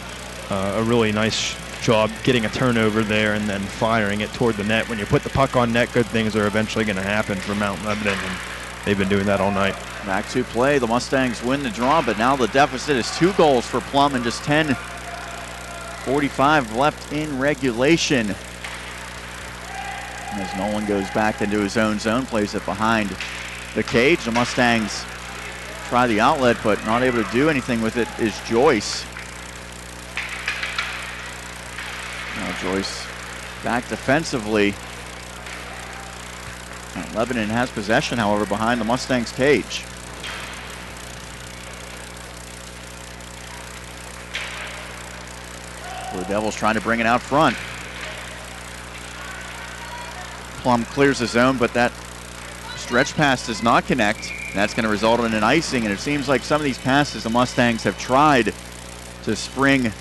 a really nice job getting a turnover there and then firing it toward the net. When you put the puck on net, good things are eventually going to happen for Mount Lebanon, and they've been doing that all night. Back to play. The Mustangs win the draw, but now the deficit is 2 goals for Plum and just 10:45 left in regulation. As Nolan goes back into his own zone, plays it behind the cage. The Mustangs try the outlet, but not able to do anything with it is Joyce. Now Joyce back defensively. And Lebanon has possession, however, behind the Mustangs' cage. Blue Devils trying to bring it out front. Plum clears the zone, but that stretch pass does not connect. That's going to result in an icing, and it seems like some of these passes the Mustangs have tried to spring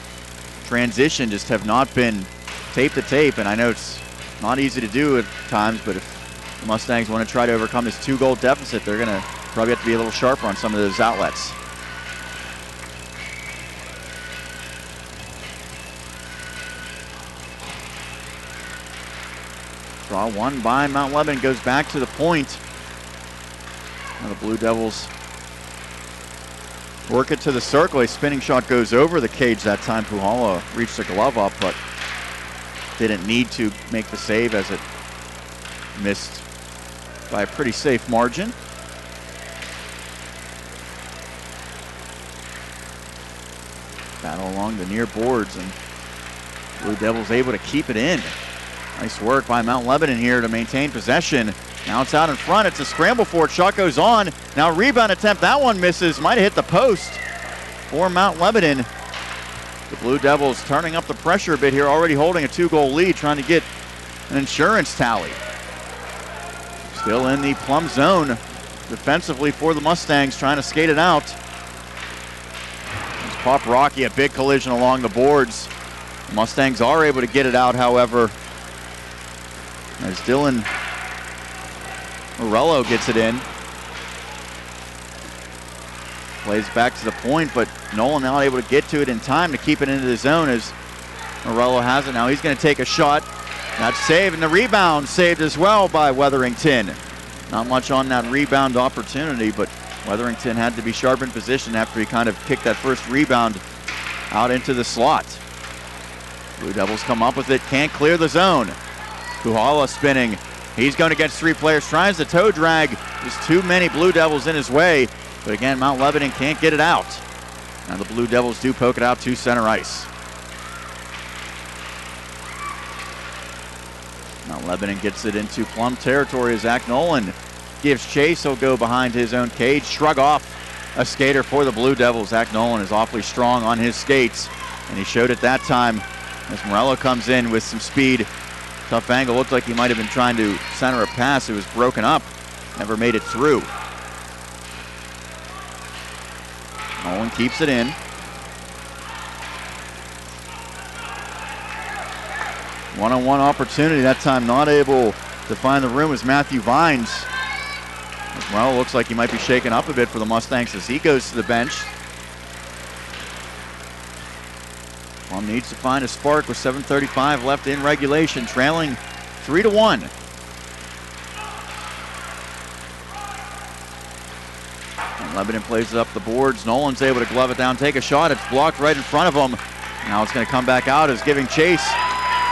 transition just have not been tape to tape, and I know it's not easy to do at times, but if the Mustangs want to try to overcome this 2-goal deficit, they're going to probably have to be a little sharper on some of those outlets. Draw one by Mount Lebanon, goes back to the point. Now the Blue Devils work it to the circle. A spinning shot goes over the cage that time. Puhala reached the glove up, but didn't need to make the save, as it missed by a pretty safe margin. Battle along the near boards, and Blue Devils able to keep it in. Nice work by Mount Lebanon here to maintain possession. Now it's out in front. It's a scramble for it. Shot goes on. Now rebound attempt. That one misses. Might have hit the post for Mount Lebanon. The Blue Devils turning up the pressure a bit here, already holding a 2-goal lead, trying to get an insurance tally. Still in the Plum zone defensively for the Mustangs, trying to skate it out. There's Pop Rocky, a big collision along the boards. The Mustangs are able to get it out, however, as Dylan Morello gets it in. Plays back to the point, but Nolan not able to get to it in time to keep it into the zone, as Morello has it. Now he's going to take a shot. That's saved, and the rebound saved as well by Weatherington. Not much on that rebound opportunity, but Weatherington had to be sharp in position after he kind of kicked that first rebound out into the slot. Blue Devils come up with it, can't clear the zone. Puhala spinning. He's going against 3 players, tries the toe drag. There's too many Blue Devils in his way, but again, Mount Lebanon can't get it out. Now the Blue Devils do poke it out to center ice. Mount Lebanon gets it into Plum territory as Zach Nolan gives chase. He'll go behind his own cage, shrug off a skater for the Blue Devils. Zach Nolan is awfully strong on his skates, and he showed it that time as Morello comes in with some speed. Tough angle, looked like he might have been trying to center a pass. It was broken up, never made it through. Nolan keeps it in. One-on-one opportunity, that time not able to find the room as Matthew Vines. Well, looks like he might be shaken up a bit for the Mustangs as he goes to the bench. Plum needs to find a spark with 7:35 left in regulation, trailing 3-1. And Lebanon plays it up the boards. Nolan's able to glove it down, take a shot. It's blocked right in front of him. Now it's going to come back out as giving chase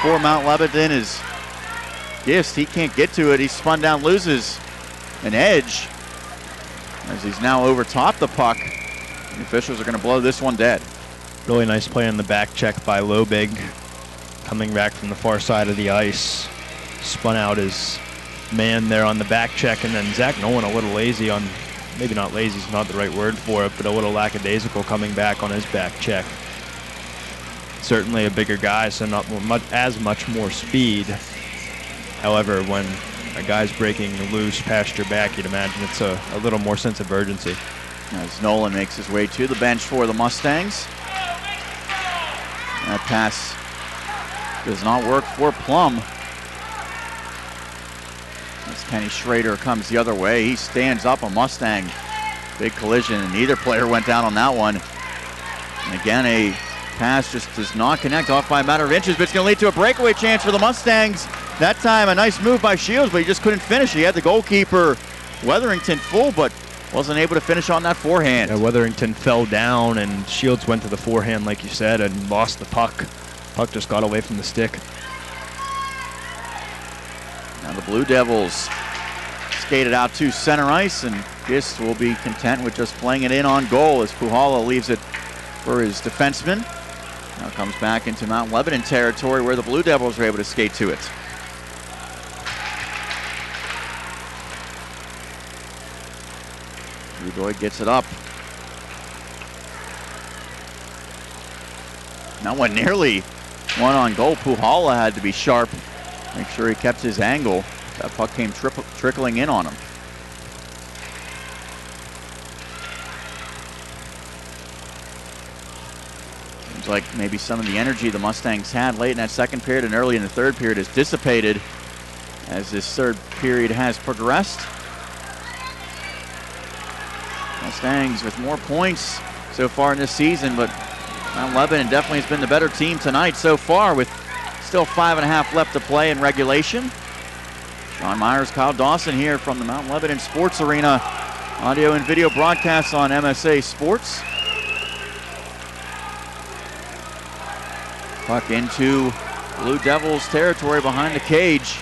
for Mount Lebanon is Gist. He can't get to it. He's spun down, loses an edge as he's now over top the puck. The officials are going to blow this one dead. Really nice play on the back check by Lobig, coming back from the far side of the ice. Spun out his man there on the back check, and then Zach Nolan a little lazy on, maybe not lazy is not the right word for it, but a little lackadaisical coming back on his back check. Certainly a bigger guy, so not as much more speed. However, when a guy's breaking loose past your back, you'd imagine it's a little more sense of urgency. As Nolan makes his way to the bench for the Mustangs. That pass does not work for Plum. As Kenny Schrader comes the other way, he stands up a Mustang. Big collision, and neither player went down on that one. And again, a pass just does not connect, off by a matter of inches, but it's going to lead to a breakaway chance for the Mustangs. That time a nice move by Shields, but he just couldn't finish. He had the goalkeeper Weatherington full, but wasn't able to finish on that forehand. Yeah, Weatherington fell down, and Shields went to the forehand, like you said, and lost the puck. Puck just got away from the stick. Now the Blue Devils skated out to center ice, and Gist will be content with just playing it in on goal as Puhala leaves it for his defenseman. Now comes back into Mount Lebanon territory where the Blue Devils are able to skate to it. Rudoy gets it up. That one nearly one on goal. Puhala had to be sharp, make sure he kept his angle. That puck came trickling in on him. Seems like maybe some of the energy the Mustangs had late in that second period and early in the third period has dissipated as this third period has progressed. Mustangs with more points so far in this season, but Mount Lebanon definitely has been the better team tonight so far with still 5.5 left to play in regulation. Sean Meyers, Kyle Dawson here from the Mount Lebanon Sports Arena. Audio and video broadcasts on MSA Sports. Puck into Blue Devils territory behind the cage.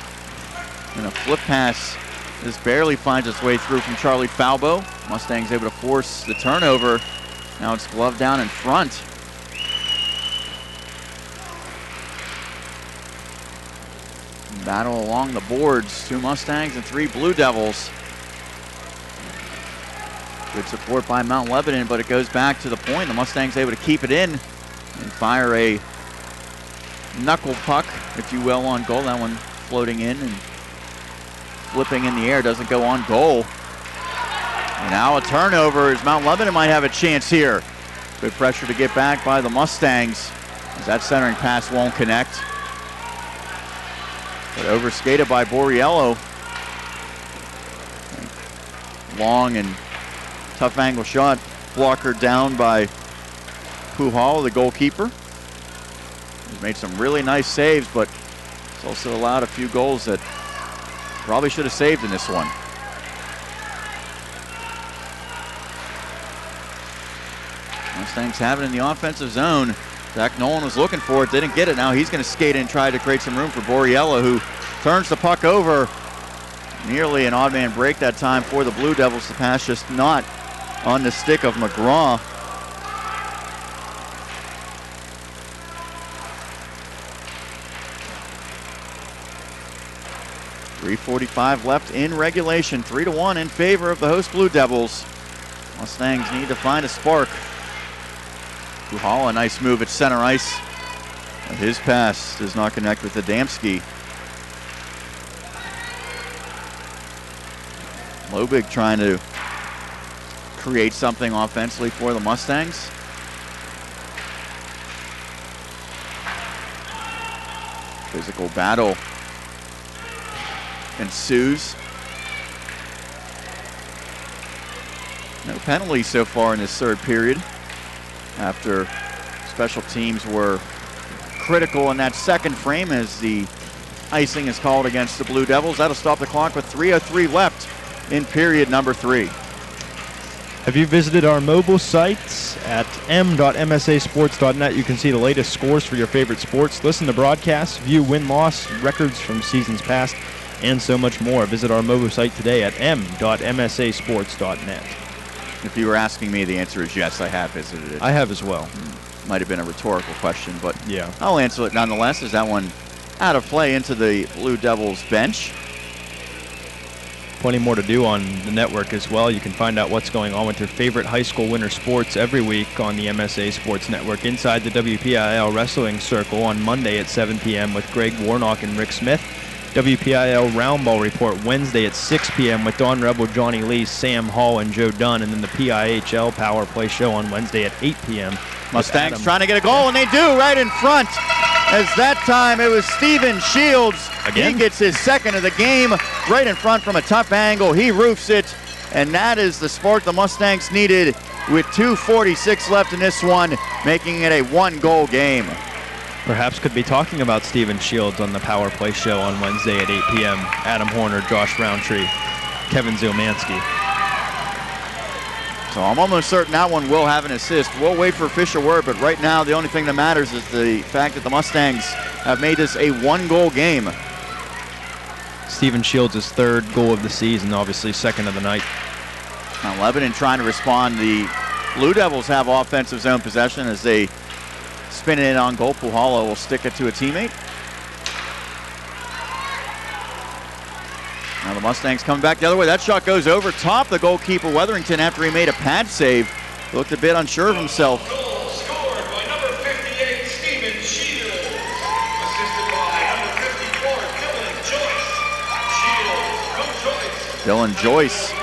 And a flip pass. This barely finds its way through from Charlie Falbo. Mustangs able to force the turnover. Now it's gloved down in front. Battle along the boards. 2 Mustangs and 3 Blue Devils. Good support by Mount Lebanon, but it goes back to the point. The Mustangs able to keep it in and fire a knuckle puck, if you will, on goal. That one floating in and flipping in the air, doesn't go on goal. And now a turnover as Mount Lebanon might have a chance here. Good pressure to get back by the Mustangs as that centering pass won't connect. But overskated by Borriello. Long and tough angle shot, blocker down by Puhala, the goalkeeper. He's made some really nice saves, but he's also allowed a few goals that probably should have saved in this one. Mustangs have it in the offensive zone. Zach Nolan was looking for it, didn't get it. Now he's going to skate in and try to create some room for Borriello, who turns the puck over. Nearly an odd man break that time for the Blue Devils. The pass just not on the stick of McGraw. .345 left in regulation. 3-1 in favor of the host Blue Devils. Mustangs need to find a spark. PIHL, a nice move at center ice. His pass does not connect with Adamski. Lobig trying to create something offensively for the Mustangs. Physical battle ensues. No penalties so far in this third period, after special teams were critical in that second frame as the icing is called against the Blue Devils. That'll stop the clock with 3:03 left in period number 3. Have you visited our mobile sites at m.msasports.net? You can see the latest scores for your favorite sports, listen to broadcasts, view win-loss records from seasons past, and so much more. Visit our mobile site today at m.msasports.net. If you were asking me, the answer is yes, I have visited it. I have as well. Might have been a rhetorical question, but yeah, I'll answer it nonetheless. Is that one out of play into the Blue Devils bench? Plenty more to do on the network as well. You can find out what's going on with your favorite high school winter sports every week on the MSA Sports Network. Inside the WPIHL Wrestling Circle on Monday at 7 p.m. with Greg Warnock and Rick Smith. WPIHL Roundball Report Wednesday at 6 p.m. with Don Rebel, Johnny Lee, Sam Hall, and Joe Dunn. And then the PIHL Power Play Show on Wednesday at 8 p.m. Mustangs trying to get a goal, and they do right in front. As that time it was Steven Shields. Again? He gets his second of the game right in front from a tough angle. He roofs it, and that is the spark the Mustangs needed with 2:46 left in this one, making it a one-goal game. Perhaps could be talking about Steven Shields on the Power Play Show on Wednesday at 8 p.m. Adam Horner, Josh Roundtree, Kevin Zilmansky. So I'm almost certain that one will have an assist. We'll wait for official word, but right now the only thing that matters is the fact that the Mustangs have made this a one-goal game. Steven Shields' third goal of the season, obviously second of the night. Now Lebanon trying to respond. The Blue Devils have offensive zone possession as they spin it on goal. PIHL will stick it to a teammate. Now the Mustangs coming back the other way. That shot goes over top the goalkeeper Weatherington after he made a pad save. Looked a bit unsure of himself. Goal scored by number 58, Steven Shields. Assisted by number 54, Dylan Joyce. Shields, Dylan Joyce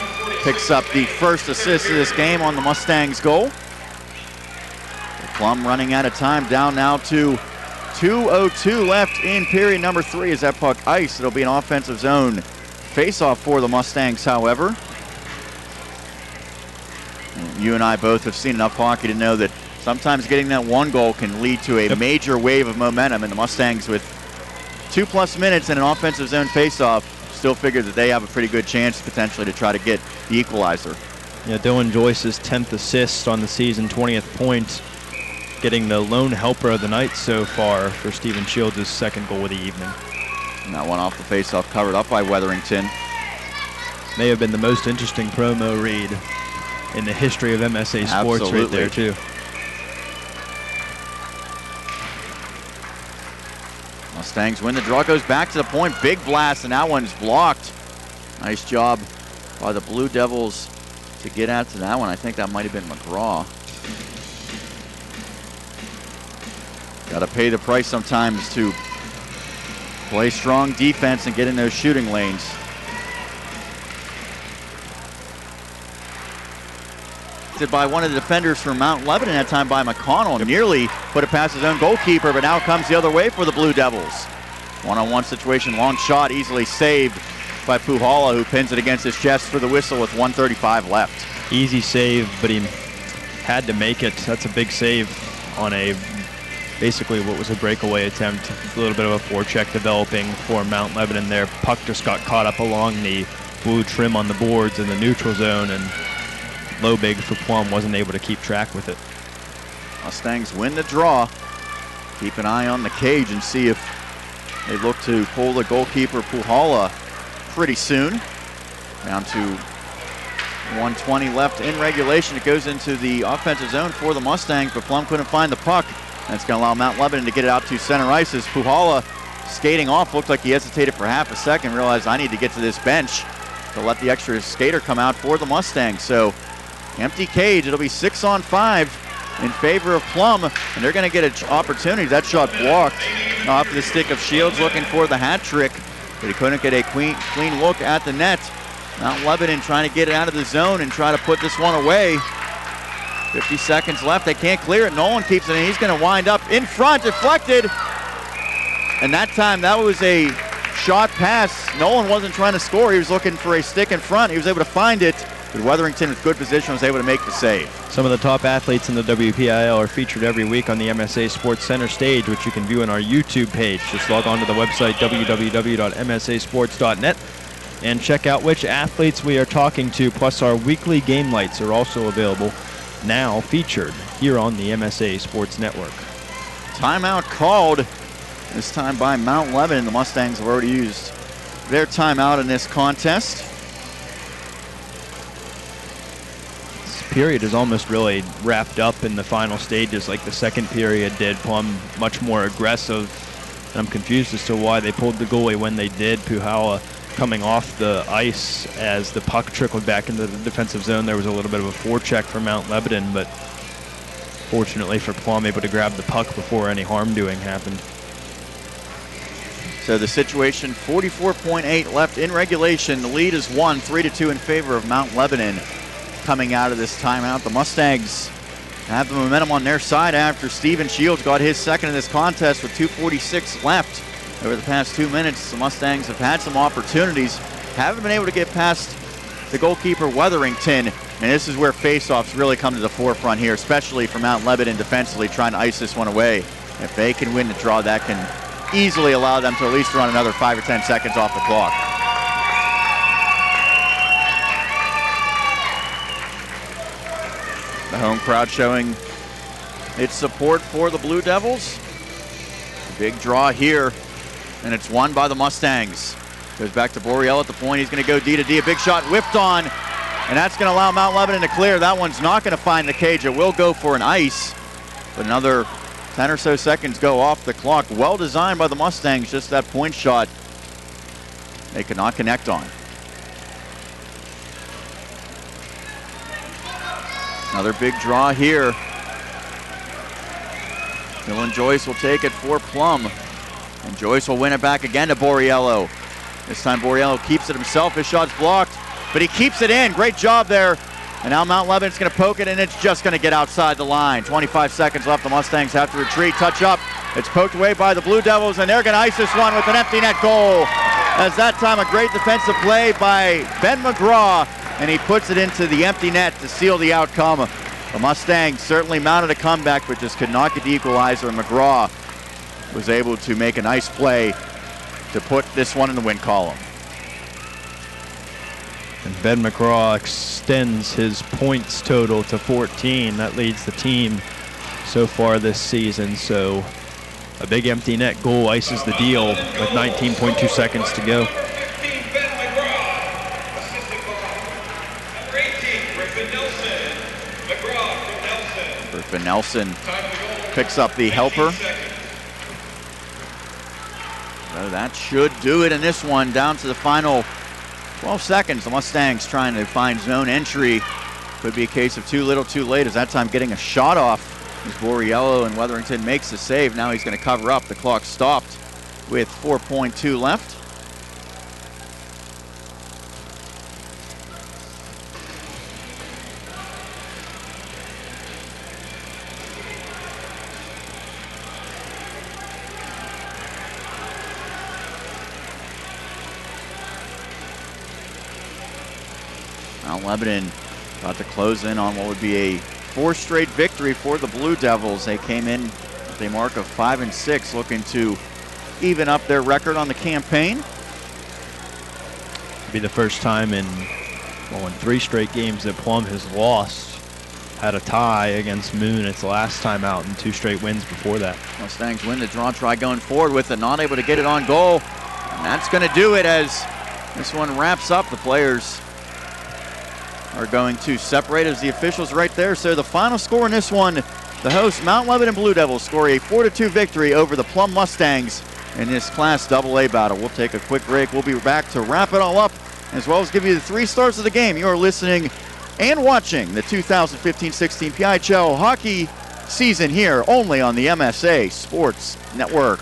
picks up the first assist of this game on the Mustangs goal. Plum running out of time, down now to 2:02 left in period number 3 as that puck ice. It'll be an offensive zone face-off for the Mustangs, however. And you and I both have seen enough hockey to know that sometimes getting that one goal can lead to a major wave of momentum, and the Mustangs with 2+ minutes in an offensive zone face-off still figure that they have a pretty good chance potentially to try to get the equalizer. Yeah, Dylan Joyce's 10th assist on the season, 20th point, getting the lone helper of the night so far for Steven Shields' second goal of the evening. And that one off the faceoff covered up by Weatherington. May have been the most interesting promo read in the history of MSA Sports. Absolutely. Right there too. Mustangs win the draw, goes back to the point, big blast, and that one's blocked. Nice job by the Blue Devils to get out to that one. I think that might have been McGraw. Got to pay the price sometimes to play strong defense and get in those shooting lanes. By one of the defenders from Mount Lebanon, that time by McConnell. Nearly put it past his own goalkeeper, but now comes the other way for the Blue Devils. One-on-one situation, long shot, easily saved by PIHL, who pins it against his chest for the whistle with 1:35 left. Easy save, but he had to make it. That's a big save on a basically what was a breakaway attempt, a little bit of a forecheck developing for Mount Lebanon there. Puck just got caught up along the blue trim on the boards in the neutral zone, and Lobig for Plum wasn't able to keep track with it. Mustangs win the draw. Keep an eye on the cage and see if they look to pull the goalkeeper Puhala pretty soon. Down to 1:20 left in regulation. It goes into the offensive zone for the Mustangs, but Plum couldn't find the puck. That's going to allow Mount Lebanon to get it out to center ice as Puhala skating off. Looked like he hesitated for half a second, realized I need to get to this bench to let the extra skater come out for the Mustangs. So empty cage. It'll be 6-on-5 in favor of Plum, and they're going to get an opportunity. That shot blocked off the stick of Shields, looking for the hat trick, but he couldn't get a clean look at the net. Mount Lebanon trying to get it out of the zone and try to put this one away. 50 seconds left. They can't clear it. Nolan keeps it in. He's going to wind up in front, deflected. And that time, that was a shot pass. Nolan wasn't trying to score. He was looking for a stick in front. He was able to find it. But Weatherington with good position was able to make the save. Some of the top athletes in the WPIL are featured every week on the MSA Sports Center stage, which you can view on our YouTube page. Just log on to the website www.msasports.net and check out which athletes we are talking to, plus our weekly game lights are also available, now featured here on the MSA Sports Network. Timeout called, this time by Mount Lebanon. The Mustangs have already used their timeout in this contest. This period is almost really wrapped up in the final stages like the second period did. Plum much more aggressive. I'm confused as to why they pulled the goalie when they did. Puhala coming off the ice as the puck trickled back into the defensive zone. There was a little bit of a forecheck for Mount Lebanon, but fortunately for Plum, able to grab the puck before any harm doing happened. So the situation, 44.8 left in regulation. The lead is 1, 3-2 in favor of Mount Lebanon coming out of this timeout. The Mustangs have the momentum on their side after Steven Shields got his second in this contest with 2:46 left. Over the past 2 minutes, the Mustangs have had some opportunities, haven't been able to get past the goalkeeper Weatherington, and this is where faceoffs really come to the forefront here, especially for Mount Lebanon defensively, trying to ice this one away. If they can win the draw, that can easily allow them to at least run another 5 or 10 seconds off the clock. The home crowd showing its support for the Blue Devils. Big draw here, and it's won by the Mustangs. Goes back to Borriello at the point. He's going to go D to D. A big shot whipped on, and that's going to allow Mount Lebanon to clear. That one's not going to find the cage. It will go for an ice, but another 10 or so seconds go off the clock. Well designed by the Mustangs, just that point shot they could not connect on. Another big draw here. Dylan Joyce will take it for Plum. And Joyce will win it back again to Borriello. This time Borriello keeps it himself. His shot's blocked, but he keeps it in. Great job there. And now Mount Lebanon's going to poke it, and it's just going to get outside the line. 25 seconds left. The Mustangs have to retreat. Touch up. It's poked away by the Blue Devils, and they're going to ice this one with an empty net goal. As that time, a great defensive play by Ben McGraw, and he puts it into the empty net to seal the outcome. The Mustangs certainly mounted a comeback, but just could not get the equalizer, and McGraw was able to make a nice play to put this one in the win column. And Ben McGraw extends his points total to 14. That leads the team so far this season. So a big empty net goal ices the deal with 19.2 seconds to go. Griffin Nelson picks up the helper. So that should do it in this one. Down to the final 12 seconds. The Mustangs trying to find zone entry. Could be a case of too little, too late. As that time getting a shot off as Borriello, and Weatherington makes the save. Now he's going to cover up. The clock stopped with 4.2 left. Mount Lebanon about to close in on what would be a 4th straight victory for the Blue Devils. They came in with a mark of 5-6, looking to even up their record on the campaign. It'll be the first time in 3 straight games that Plum has lost. Had a tie against Moon its last time out, and 2 straight wins before that. Mustangs win the draw try going forward with it, not able to get it on goal. And that's going to do it as this one wraps up. The players are going to separate as the officials right there. So the final score in this one, the hosts Mount Lebanon Blue Devils score a 4-2 victory over the Plum Mustangs in this Class AA battle. We'll take a quick break. We'll be back to wrap it all up, as well as give you the 3 stars of the game. You are listening and watching the 2015-16 PIHL hockey season here only on the MSA Sports Network.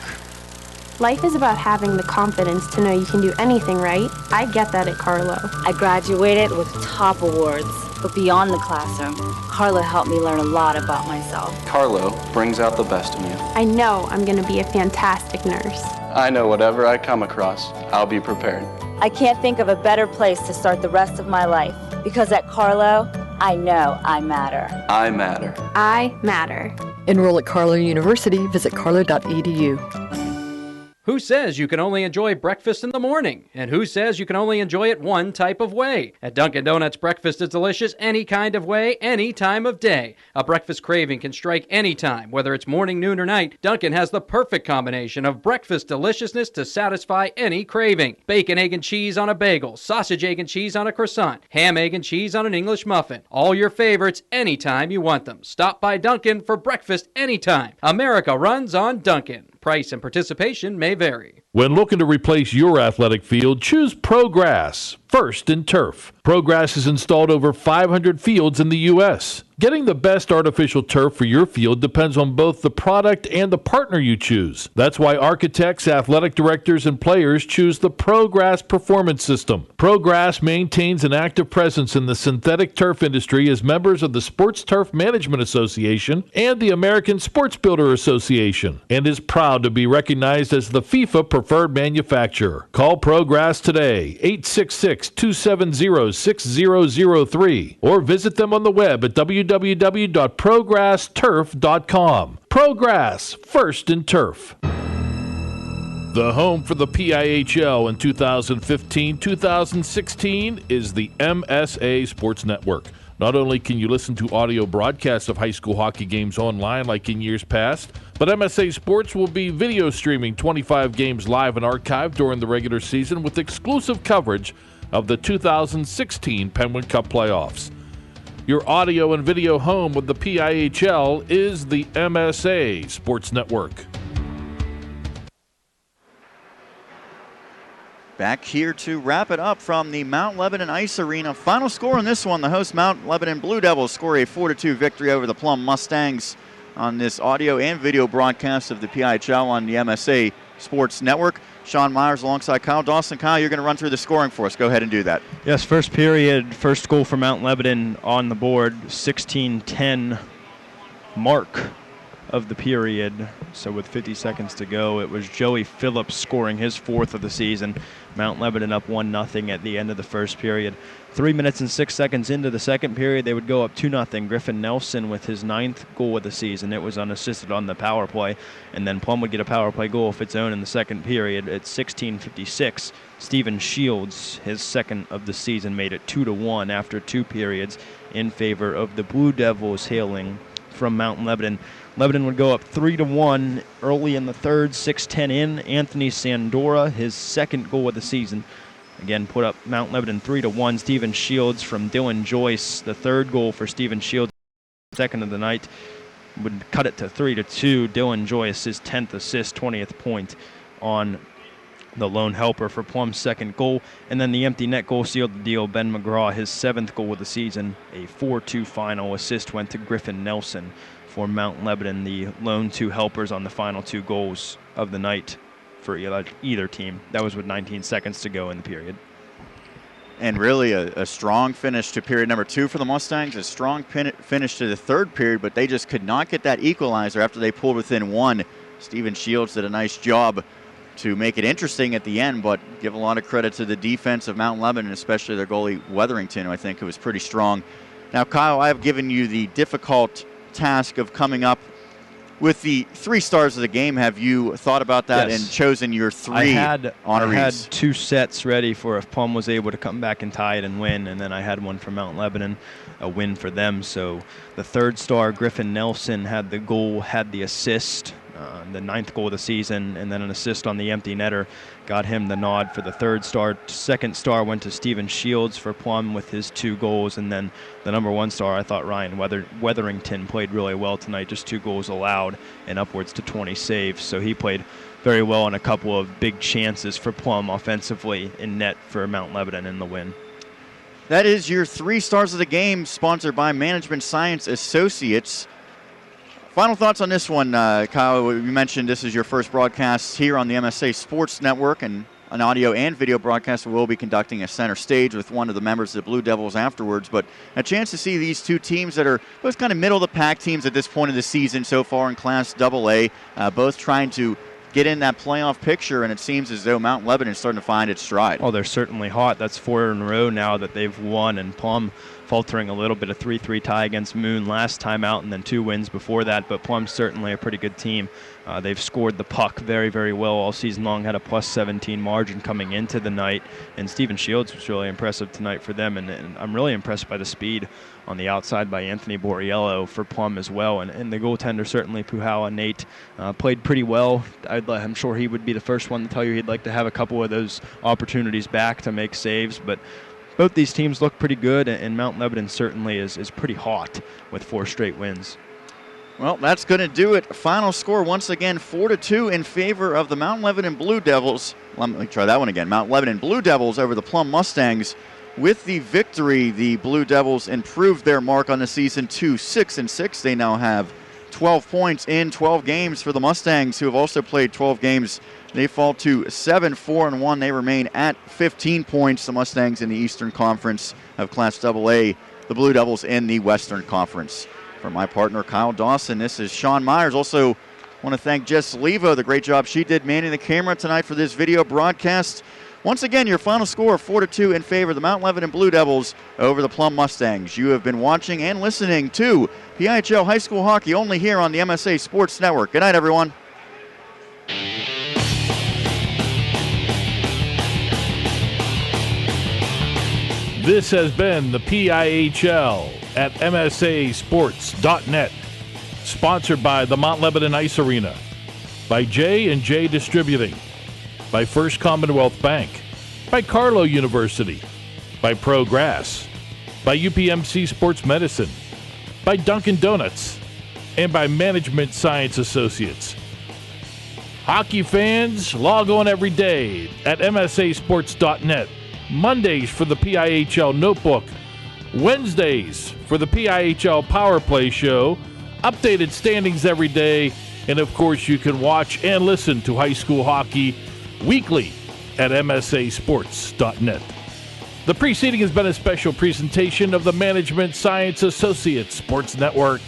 Life is about having the confidence to know you can do anything right. I get that at Carlo. I graduated with top awards, but beyond the classroom, Carlo helped me learn a lot about myself. Carlo brings out the best in you. I know I'm going to be a fantastic nurse. I know whatever I come across, I'll be prepared. I can't think of a better place to start the rest of my life, because at Carlo, I know I matter. I matter. I matter. Enroll at Carlo University. Visit carlo.edu. Who says you can only enjoy breakfast in the morning? And who says you can only enjoy it one type of way? At Dunkin' Donuts, breakfast is delicious any kind of way, any time of day. A breakfast craving can strike any time, whether it's morning, noon, or night. Dunkin' has the perfect combination of breakfast deliciousness to satisfy any craving. Bacon, egg, and cheese on a bagel, sausage, egg, and cheese on a croissant, ham, egg, and cheese on an English muffin. All your favorites anytime you want them. Stop by Dunkin' for breakfast anytime. America runs on Dunkin'. Price and participation may vary. When looking to replace your athletic field, choose ProGrass, first in turf. ProGrass has installed over 500 fields in the U.S. Getting the best artificial turf for your field depends on both the product and the partner you choose. That's why architects, athletic directors, and players choose the ProGrass Performance System. ProGrass maintains an active presence in the synthetic turf industry as members of the Sports Turf Management Association and the American Sports Builder Association, and is proud to be recognized as the FIFA preferred manufacturer. Call ProGrass today, 866-270-6003, or visit them on the web at www.progressturf.com. ProGrass, first in turf. The home for the PIHL in 2015-2016 is the MSA Sports Network. Not only can you listen to audio broadcasts of high school hockey games online like in years past, but MSA Sports will be video streaming 25 games live and archived during the regular season with exclusive coverage of the 2016 Penguin Cup playoffs. Your audio and video home with the PIHL is the MSA Sports Network. Back here to wrap it up from the Mount Lebanon Ice Arena. Final score in this one, the host Mount Lebanon Blue Devils score a 4-2 victory over the Plum Mustangs on this audio and video broadcast of the PIHL on the MSA Sports Network. Sean Meyers alongside Kyle Dawson. Kyle, you're going to run through the scoring for us. Go ahead and do that. Yes, first period, first goal for Mount Lebanon on the board, 16:10 mark of the period. So with 50 seconds to go, it was Joey Phillips scoring his 4th of the season. Mount Lebanon up 1-0 at the end of the first period. 3 minutes and 6 seconds into the second period, they would go up 2-0. Griffin Nelson with his 9th goal of the season. It was unassisted on the power play. And then Plum would get a power play goal of its own in the second period at 16:56. Stephen Shields, his 2nd of the season, made it 2-1 after 2 periods in favor of the Blue Devils hailing from Mount Lebanon. Lebanon would go up 3-1 early in the third, 6:10 in. Anthony Sandora, his 2nd goal of the season, again put up Mount Lebanon 3-1. Stephen Shields from Dylan Joyce, the 3rd goal for Stephen Shields, 2nd of the night, would cut it to 3-2. Dylan Joyce, his 10th assist, 20th point on the lone helper for Plum's 2nd goal. And then the empty net goal sealed the deal. Ben McGraw, his 7th goal of the season, a 4-2 final. Assist went to Griffin Nelson for Mount Lebanon, the lone 2 helpers on the final 2 goals of the night for either team. That was with 19 seconds to go in the period. And really a strong finish to period number 2 for the Mustangs, a strong finish to the 3rd period, but they just could not get that equalizer after they pulled within 1. Stephen Shields did a nice job to make it interesting at the end, but give a lot of credit to the defense of Mount Lebanon, especially their goalie Weatherington, who I think was pretty strong. Now, Kyle, I have given you the difficult task of coming up with the 3 stars of the game, have you thought about that and chosen your 3 honorees? I had 2 sets ready for if Plum was able to come back and tie it and win, and then I had one for Mount Lebanon, a win for them. So the 3rd star, Griffin Nelson, had the goal, had the assist, the 9th goal of the season, and then an assist on the empty netter got him the nod for the 3rd star. 2nd star went to Steven Shields for Plum with his 2 goals, and then the number 1 star, I thought Ryan Wetherington played really well tonight, just 2 goals allowed and upwards to 20 saves. So he played very well on a couple of big chances for Plum offensively in net for Mount Lebanon in the win. That is your 3 stars of the game, sponsored by Management Science Associates. Final thoughts on this one, Kyle. You mentioned this is your first broadcast here on the MSA Sports Network, and an audio and video broadcast. We'll be conducting a center stage with one of the members of the Blue Devils afterwards, but a chance to see these 2 teams that are both kind of middle-of-the-pack teams at this point of the season so far in Class AA, both trying to get in that playoff picture, and it seems as though Mount Lebanon is starting to find its stride. Oh, they're certainly hot. That's 4 in a row now that they've won, and Plum faltering a little bit, a 3-3 tie against Moon last time out, and then 2 wins before that, but Plum's certainly a pretty good team. They've scored the puck very, very well all season long, had a +17 margin coming into the night, and Steven Shields was really impressive tonight for them, and I'm really impressed by the speed on the outside by Anthony Borriello for Plum as well, and the goaltender certainly, Puhala Nate, played pretty well. I'm sure he would be the first one to tell you he'd like to have a couple of those opportunities back to make saves, but both these teams look pretty good, and Mount Lebanon certainly is pretty hot with 4 straight wins. Well, that's going to do it. Final score, once again, 4-2 in favor of the Mount Lebanon Blue Devils. Let me try that one again. Mount Lebanon Blue Devils over the Plum Mustangs. With the victory, the Blue Devils improved their mark on the season to 6-6. They now have 12 points in 12 games for the Mustangs, who have also played 12 games. They fall to 7-4-1. They remain at 15 points. The Mustangs in the Eastern Conference of Class AA. The Blue Devils in the Western Conference. For my partner, Kyle Dawson, this is Sean Meyers. Also want to thank Jess Levo, the great job she did manning the camera tonight for this video broadcast. Once again, your final score, 4-2 in favor of the Mount Lebanon Blue Devils over the Plum Mustangs. You have been watching and listening to PIHL High School Hockey only here on the MSA Sports Network. Good night, everyone. This has been the PIHL at MSAsports.net, sponsored by the Mount Lebanon Ice Arena, by J&J Distributing, by First Commonwealth Bank, by Carlow University, by ProGrass, by UPMC Sports Medicine, by Dunkin' Donuts, and by Management Science Associates. Hockey fans, log on every day at MSAsports.net. Mondays for the PIHL Notebook, Wednesdays for the PIHL Power Play Show, updated standings every day, and of course you can watch and listen to high school hockey weekly at MSAsports.net. The preceding has been a special presentation of the Management Science Associates Sports Network.